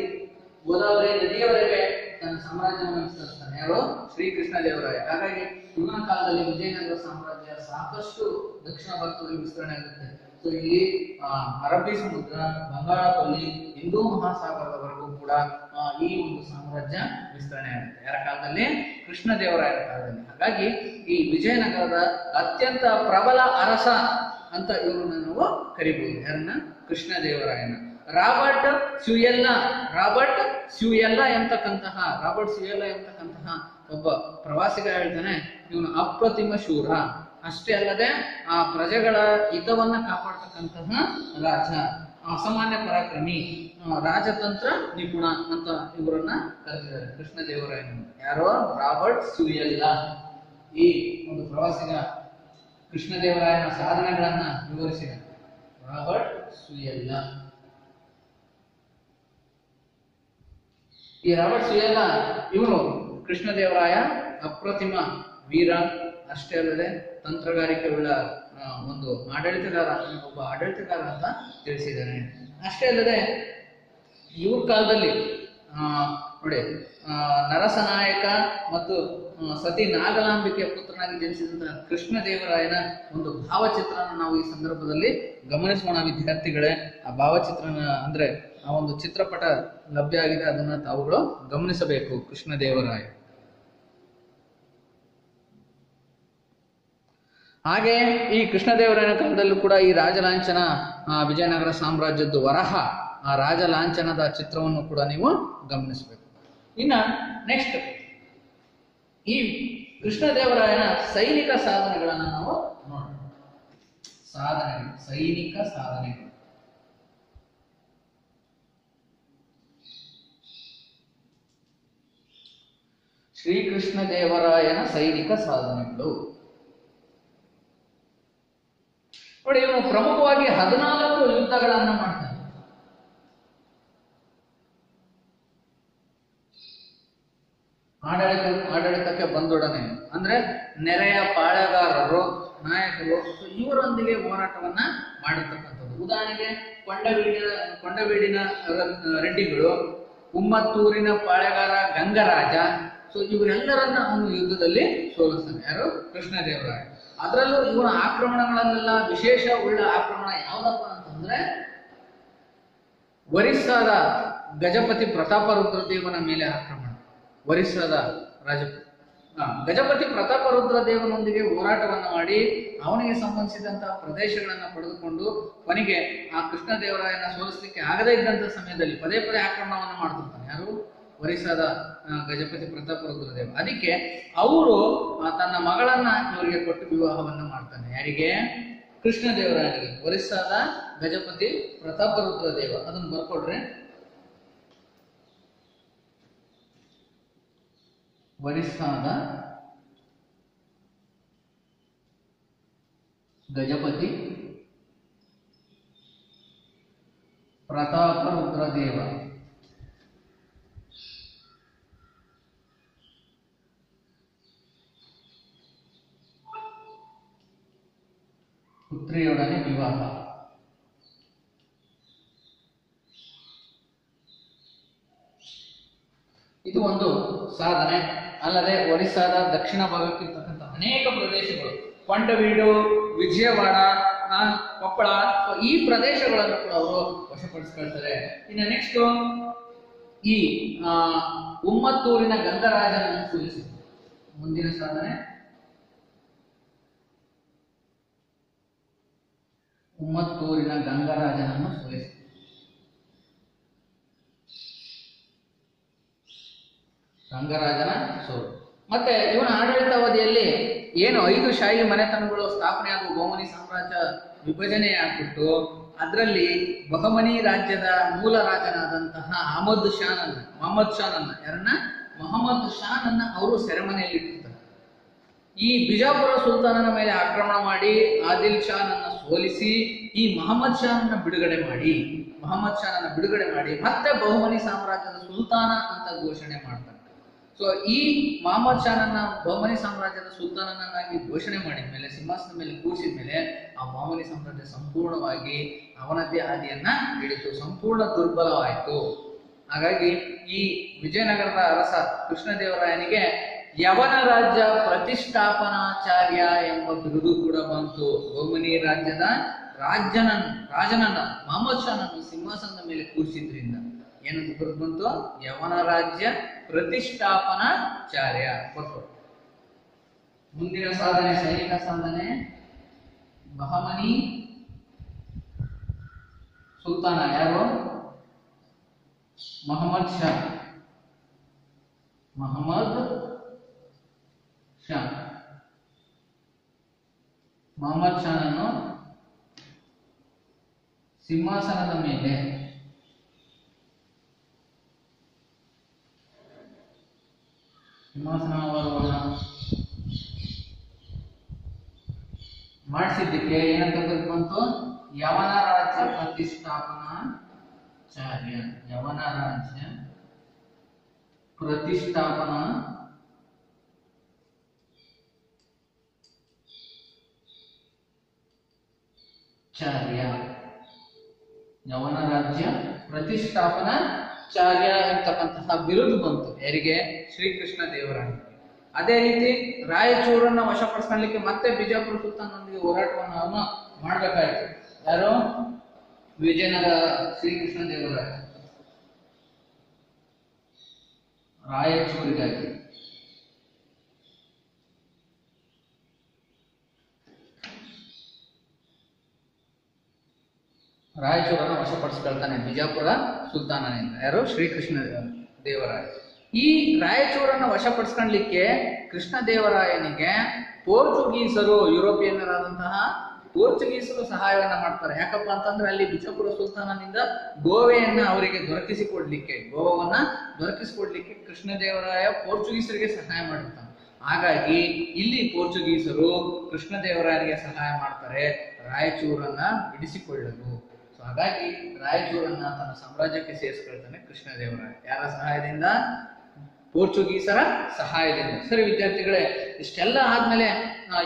ಗೋದಾವರಿ ನದಿಯವರೆಗೆ ತನ್ನ ಸಾಮ್ರಾಜ್ಯವನ್ನು ವಿಸ್ತರಿಸ್ತಾನೆ. ಯಾರು? ಶ್ರೀಕೃಷ್ಣ ದೇವರಾಯ. ಹಾಗಾಗಿ ಇವನ ಕಾಲದಲ್ಲಿ ವಿಜಯನಗರ ಸಾಮ್ರಾಜ್ಯ ಸಾಕಷ್ಟು ದಕ್ಷಿಣ ಭಾರತದಲ್ಲಿ ವಿಸ್ತರಣೆ ಆಗುತ್ತೆ. ಸೊ ಇಲ್ಲಿ ಅರಬ್ಬಿ ಸಮುದ್ರ, ಬಂಗಾಳಕೊಲ್ಲಿ, ಹಿಂದೂ ಮಹಾಸಾಗರದವರೆಗೂ ಕೂಡ ಈ ಒಂದು ಸಾಮ್ರಾಜ್ಯ ವಿಸ್ತರಣೆ ಆಗುತ್ತೆ. ಯಾರ ಕಾಲದಲ್ಲಿ? ಕೃಷ್ಣ ದೇವರಾಯರ ಕಾಲದಲ್ಲಿ. ಹಾಗಾಗಿ ಈ ವಿಜಯನಗರದ ಅತ್ಯಂತ ಪ್ರಬಲ ಅರಸ ಅಂತ ಇವರನ್ನ ನಾವು ಕರಿಬಹುದು. ಯಾರನ್ನ? ಕೃಷ್ಣ ದೇವರಾಯನ. ರಾಬರ್ಟ್ ಸ್ಯೂಯೆಲ್ಲಾ ಎಂತಕ್ಕಂತಹ ಒಬ್ಬ ಪ್ರವಾಸಿಗ ಹೇಳ್ತಾನೆ, ಇವನು ಅಪ್ರತಿಮ ಶೂರ, ಅಷ್ಟೇ ಅಲ್ಲದೆ ಆ ಪ್ರಜೆಗಳ ಹಿತವನ್ನ ಕಾಪಾಡ್ತಕ್ಕಂತಹ ರಾಜ, ಅಸಾಮಾನ್ಯ ಪರಾಕ್ರಮಿ, ರಾಜತಂತ್ರ ನಿಪುಣ ಅಂತ ಇವರನ್ನ ಕರೆದಿದ್ದಾರೆ ಕೃಷ್ಣ ದೇವರಾಯನ. ಯಾರೋ? ರಾಬರ್ಟ್ ಸ್ಯೂಯೆಲ್ಲಾ. ಈ ಒಂದು ಪ್ರವಾಸಿಗ ಕೃಷ್ಣ ದೇವರಾಯನ ಸಾಧನೆಗಳನ್ನ ವಿವರಿಸಿದ ರಾಬರ್ಟ್ ಸ್ಯೂಯೆಲ್ಲಾ. ಈ ರಾಬರ್ಟ್ ಸ್ಯೂಯೆಲ್ಲಾ ಇವನು ಕೃಷ್ಣ ದೇವರಾಯ ಅಪ್ರತಿಮ ವೀರ, ಅಷ್ಟೇ ಅಲ್ಲದೆ ತಂತ್ರಗಾರಿಕೆ ಉಳ್ಳ ಒಂದು ಒಬ್ಬ ಆಡಳಿತಗಾರ ಅಂತ ತಿಳಿಸಿದ್ದಾನೆ. ಅಷ್ಟೇ ಅಲ್ಲದೆ ಇವ್ರ ಕಾಲದಲ್ಲಿ ನೋಡಿ ನರಸನಾಯಕ ಮತ್ತು ಸತಿ ನಾಗಲಾಂಬಿಕೆಯ ಪುತ್ರನಾಗಿ ಜನಿಸಿದಂತಹ ಕೃಷ್ಣ ದೇವರಾಯನ ಒಂದು ಭಾವಚಿತ್ರನ ನಾವು ಈ ಸಂದರ್ಭದಲ್ಲಿ ಗಮನಿಸೋಣ ವಿದ್ಯಾರ್ಥಿಗಳೇ. ಆ ಭಾವಚಿತ್ರನ ಅಂದ್ರೆ ಆ ಒಂದು ಚಿತ್ರಪಟ ಲಭ್ಯ ಆಗಿದೆ, ಅದನ್ನ ತಾವುಗಳು ಗಮನಿಸಬೇಕು. ಕೃಷ್ಣ ದೇವರಾಯ. ಹಾಗೆ ಈ ಕೃಷ್ಣದೇವರಾಯನ ಕಾಲದಲ್ಲೂ ಕೂಡ ಈ ರಾಜಲಾಂಛನ, ವಿಜಯನಗರ ಸಾಮ್ರಾಜ್ಯದ ವರಹ, ಆ ರಾಜಲಾಂಛನದ ಚಿತ್ರವನ್ನು ಕೂಡ ನೀವು ಗಮನಿಸಬೇಕು. ಇನ್ನ ನೆಕ್ಸ್ಟ್ ಈ ಕೃಷ್ಣದೇವರಾಯನ ಸೈನಿಕ ಸಾಧನೆಗಳನ್ನ ನಾವು ನೋಡೋಣ. ಸೈನಿಕ ಸಾಧನೆಗಳು. ಶ್ರೀಕೃಷ್ಣ ದೇವರಾಯನ ಸೈನಿಕ ಸಾಧನೆಗಳು ನೋಡಿ. ಇವನು ಪ್ರಮುಖವಾಗಿ 14 ಯುದ್ಧಗಳನ್ನ ಮಾಡ್ತಾನೆ. ಆಡಳಿತಕ್ಕೆ ಬಂದೊಡನೆ ಅಂದ್ರೆ ನೆರೆಯ ಪಾಳೆಗಾರರು, ನಾಯಕರು ಇವರೊಂದಿಗೆ ಹೋರಾಟವನ್ನ ಮಾಡಿರ್ತಕ್ಕಂಥದ್ದು. ಉದಾಹರಣೆಗೆ ಕೊಂಡವೀಡಿನ ರೆಡ್ಡಿಗಳು, ಉಮ್ಮತ್ತೂರಿನ ಪಾಳೆಗಾರ ಗಂಗರಾಜ, ಸೊ ಇವರೆಲ್ಲರನ್ನ ಅವನು ಯುದ್ಧದಲ್ಲಿ ಸೋಲಿಸ್ತಾನೆ. ಯಾರು? ಕೃಷ್ಣದೇವರಾಯ. ಅದರಲ್ಲೂ ಇವನ ಆಕ್ರಮಣಗಳನ್ನೆಲ್ಲ ವಿಶೇಷ ಉಳ್ಳ ಆಕ್ರಮಣ ಯಾವ್ದಪ್ಪ ಅಂತಂದ್ರೆ ಒರಿಸ್ಸಾದ ಗಜಪತಿ ಪ್ರತಾಪರುದ್ರದೇವನ ಮೇಲೆ ಆಕ್ರಮಣ. ಒರಿಸ್ಸಾದ ಗಜಪತಿ ಪ್ರತಾಪರುದ್ರದೇವನೊಂದಿಗೆ ಹೋರಾಟವನ್ನ ಮಾಡಿ ಅವನಿಗೆ ಸಂಬಂಧಿಸಿದಂತಹ ಪ್ರದೇಶಗಳನ್ನ ಪಡೆದುಕೊಂಡು ಕೊನೆಗೆ ಆ ಕೃಷ್ಣದೇವರಾಯನ ಸೋಲಿಸಲಿಕ್ಕೆ ಆಗದೇ ಇದ್ದಂತ ಸಮಯದಲ್ಲಿ ಪದೇ ಪದೇ ಆಕ್ರಮಣವನ್ನ ಮಾಡ್ತಿರ್ತಾನೆ. ಯಾರು? ಒರಿಸ್ಸಾದ ಗಜಪತಿ ಪ್ರತಾಪರುದ್ರದೇವ. ಅದಕ್ಕೆ ಅವರು ತನ್ನ ಮಗಳನ್ನ ಇವರಿಗೆ ಕೊಟ್ಟು ವಿವಾಹವನ್ನ ಮಾಡ್ತಾನೆ. ಯಾರಿಗೆ? ಕೃಷ್ಣದೇವರಾಯನಿಗೆ. ಒರಿಸ್ಸಾದ ಗಜಪತಿ ಪ್ರತಾಪರುದ್ರದೇವ. ಅದನ್ನು ಬರ್ಕೊಡ್ರಿ. ಒರಿಸ್ಸಾದ ಗಜಪತಿ ಪ್ರತಾಪರುದ್ರದೇವ ಪುತ್ರಿಯೊಡನೆ ವಿವಾಹ. ಇದು ಒಂದು ಸಾಧನೆ. ಅಲ್ಲದೆ ಒರಿಸ್ಸಾದ ದಕ್ಷಿಣ ಭಾಗಕ್ಕಿರ್ತಕ್ಕಂಥ ಅನೇಕ ಪ್ರದೇಶಗಳು, ಕೊಂಡವೀಡು, ವಿಜಯವಾಡ, ಕೊಪ್ಪಳ, ಈ ಪ್ರದೇಶಗಳನ್ನು ಕೂಡ ಅವರು ವಶಪಡಿಸ್ಕೊಳ್ತಾರೆ. ಇನ್ನು ನೆಕ್ಸ್ಟ್ ಈ ಉಮ್ಮತ್ತೂರಿನ ಗಂಗರಾಜನನ್ನು ಸೋಲಿಸಿದರು. ಮುಂದಿನ ಸಾಧನೆ ಉಮ್ಮತ್ತೂರಿನ ಗಂಗರಾಜನನ್ನು ಸೋಲಿಸಿದರು. ಗಂಗರಾಜನ ಸೋಲು. ಮತ್ತೆ ಇವನ ಆಡಳಿತಾವಧಿಯಲ್ಲಿ ಏನು 5 ಶಾಹಿ ಮನೆತನಗಳು ಸ್ಥಾಪನೆಯಾಗುವ ಬಹುಮನಿ ಸಾಮ್ರಾಜ್ಯ ವಿಭಜನೆ ಆಗ್ಬಿಟ್ಟು ಅದರಲ್ಲಿ ಬಹಮನಿ ರಾಜ್ಯದ ಮೂಲ ರಾಜನಾದಂತಹ ಮೊಹಮ್ಮದ್ ಶಾನನ್ನ ಅವರು ಸೆರೆಮನೆಯಲ್ಲಿ ಇಟ್ಟಿರ್ತಾರೆ. ಈ ಬಿಜಾಪುರ ಸುಲ್ತಾನನ ಮೇಲೆ ಆಕ್ರಮಣ ಮಾಡಿ ಆದಿಲ್ ಶಾನನ್ನ ಸೋಲಿಸಿ ಈ ಮೊಹಮ್ಮದ್ ಶಾನನ್ನ ಬಿಡುಗಡೆ ಮಾಡಿ ಮತ್ತೆ ಬಹುಮನಿ ಸಾಮ್ರಾಜ್ಯದ ಸುಲ್ತಾನ ಅಂತ ಘೋಷಣೆ ಮಾಡ್ತಾರೆ. ಸೊ ಈ ಮೊಹಮ್ಮದ್ ಶಾನನ್ನ ಬಹುಮನಿ ಸಾಮ್ರಾಜ್ಯದ ಸುಲ್ತಾನನಾಗಿ ಘೋಷಣೆ ಮಾಡಿದ ಮೇಲೆ, ಸಿಂಹಾಸನದ ಮೇಲೆ ಕೂರಿಸಿದ ಮೇಲೆ ಆ ಬಹುಮನಿ ಸಾಮ್ರಾಜ್ಯ ಸಂಪೂರ್ಣವಾಗಿ ಅವನದ್ದೇ ಹಾದಿಯನ್ನ ಹಿಡಿತು, ಸಂಪೂರ್ಣ ದುರ್ಬಲವಾಯಿತು. ಹಾಗಾಗಿ ಈ ವಿಜಯನಗರದ ಅರಸ ಕೃಷ್ಣದೇವರಾಯನಿಗೆ ಯವನ ರಾಜ್ಯ ಪ್ರತಿಷ್ಠಾಪನಾಚಾರ್ಯ ಎಂಬ ಬಿರುದು ಕೂಡ ಬಂತು. ರೋಮನಿ ರಾಜ್ಯದ ರಾಜನನ್ನ ಮಹಮ್ಮದ್ ಶಾನನ್ನು ಸಿಂಹಾಸನದ ಮೇಲೆ ಕೂರಿಸಿದ್ರಿಂದ ಏನಂತ ಬಿರುದು ಬಂತು? ಯವನ ರಾಜ್ಯ ಪ್ರತಿಷ್ಠಾಪನಾಚಾರ್ಯ ಕೊಟ್ಟು. ಮುಂದಿನ ಸಾಧನೆ, ಸೈನಿಕ ಸಾಧನೆ, ಬಹಮನಿ ಸುಲ್ತಾನ ಯಾರು? ಮೊಹಮ್ಮದ್ ಶಾ. ಮೊಹಮ್ಮದ್ ಶಾನನ್ನು ಸಿಂಹಾಸನದ ಮೇಲೆ ಸಿಂಹಾಸನಾವರೋಹಣ ಮಾಡಿಸಿದ್ದಕ್ಕೆ ಏನಂತ ಬಂತು? ಯವನ ರಾಜ್ಯ ಪ್ರತಿಷ್ಠಾಪನಾಚಾರ್ಯ. ಯವನ ರಾಜ್ಯ ಪ್ರತಿಷ್ಠಾಪನಾಚಾರ್ಯ. ಯವನ ರಾಜ್ಯ ಪ್ರತಿಷ್ಠಾಪನಾಚಾರ್ಯ ಎಂತಕ್ಕಂತಹ ಬಿರುದು ಬಂತು ಯಾರಿಗೆ? ಶ್ರೀಕೃಷ್ಣ ದೇವರಾಯನಿಗೆ. ಅದೇ ರೀತಿ ರಾಯಚೂರನ್ನ ವಶಪಡಿಸ್ಕೊಳ್ಳಿಕ್ಕೆ ಮತ್ತೆ ಬಿಜಾಪುರ ಸುಲ್ತಾನೊಂದಿಗೆ ಹೋರಾಟವನ್ನು ಅವನು ಮಾಡಬೇಕಾಯಿತು. ಯಾರು? ವಿಜಯನಗರ ಶ್ರೀಕೃಷ್ಣ ದೇವರಾಯ ರಾಯಚೂರಿಗಾಗಿ. ರಾಯಚೂರನ್ನು ವಶಪಡಿಸ್ಕೊಳ್ತಾನೆ ಬಿಜಾಪುರ ಸುಲ್ತಾನನಿಂದ. ಯಾರು? ಶ್ರೀಕೃಷ್ಣ ದೇವರಾಯ. ಈ ರಾಯಚೂರನ್ನು ವಶಪಡಿಸ್ಕೊಳ್ಳಿಕ್ಕೆ ಕೃಷ್ಣದೇವರಾಯನಿಗೆ ಪೋರ್ಚುಗೀಸರು, ಯುರೋಪಿಯನ್ನರಾದಂತಹ ಪೋರ್ಚುಗೀಸರು ಸಹಾಯವನ್ನ ಮಾಡ್ತಾರೆ. ಯಾಕಪ್ಪ ಅಂತಂದ್ರೆ ಅಲ್ಲಿ ಬಿಜಾಪುರ ಸುಲ್ತಾನನಿಂದ ಗೋವೆಯನ್ನ ಅವರಿಗೆ ಗೋವನ್ನ ದೊರಕಿಸಿಕೊಡ್ಲಿಕ್ಕೆ ಕೃಷ್ಣದೇವರಾಯ ಪೋರ್ಚುಗೀಸರಿಗೆ ಸಹಾಯ ಮಾಡಿರ್ತಾನೆ. ಹಾಗಾಗಿ ಇಲ್ಲಿ ಪೋರ್ಚುಗೀಸರು ಕೃಷ್ಣದೇವರಾಯನಿಗೆ ಸಹಾಯ ಮಾಡ್ತಾರೆ ರಾಯಚೂರನ್ನ ಬಿಡಿಸಿಕೊಳ್ಳಲು. ಸೊ ಹಾಗಾಗಿ ರಾಯಚೂರನ್ನ ತನ್ನ ಸಾಮ್ರಾಜ್ಯಕ್ಕೆ ಸೇರಿಸ್ಕೊಳ್ತಾನೆ ಕೃಷ್ಣದೇವರಾಯ. ಯಾರ ಸಹಾಯದಿಂದ? ಪೋರ್ಚುಗೀಸರ ಸಹಾಯದಿಂದ. ಸರಿ ವಿದ್ಯಾರ್ಥಿಗಳೇ, ಇಷ್ಟೆಲ್ಲ ಆದ್ಮೇಲೆ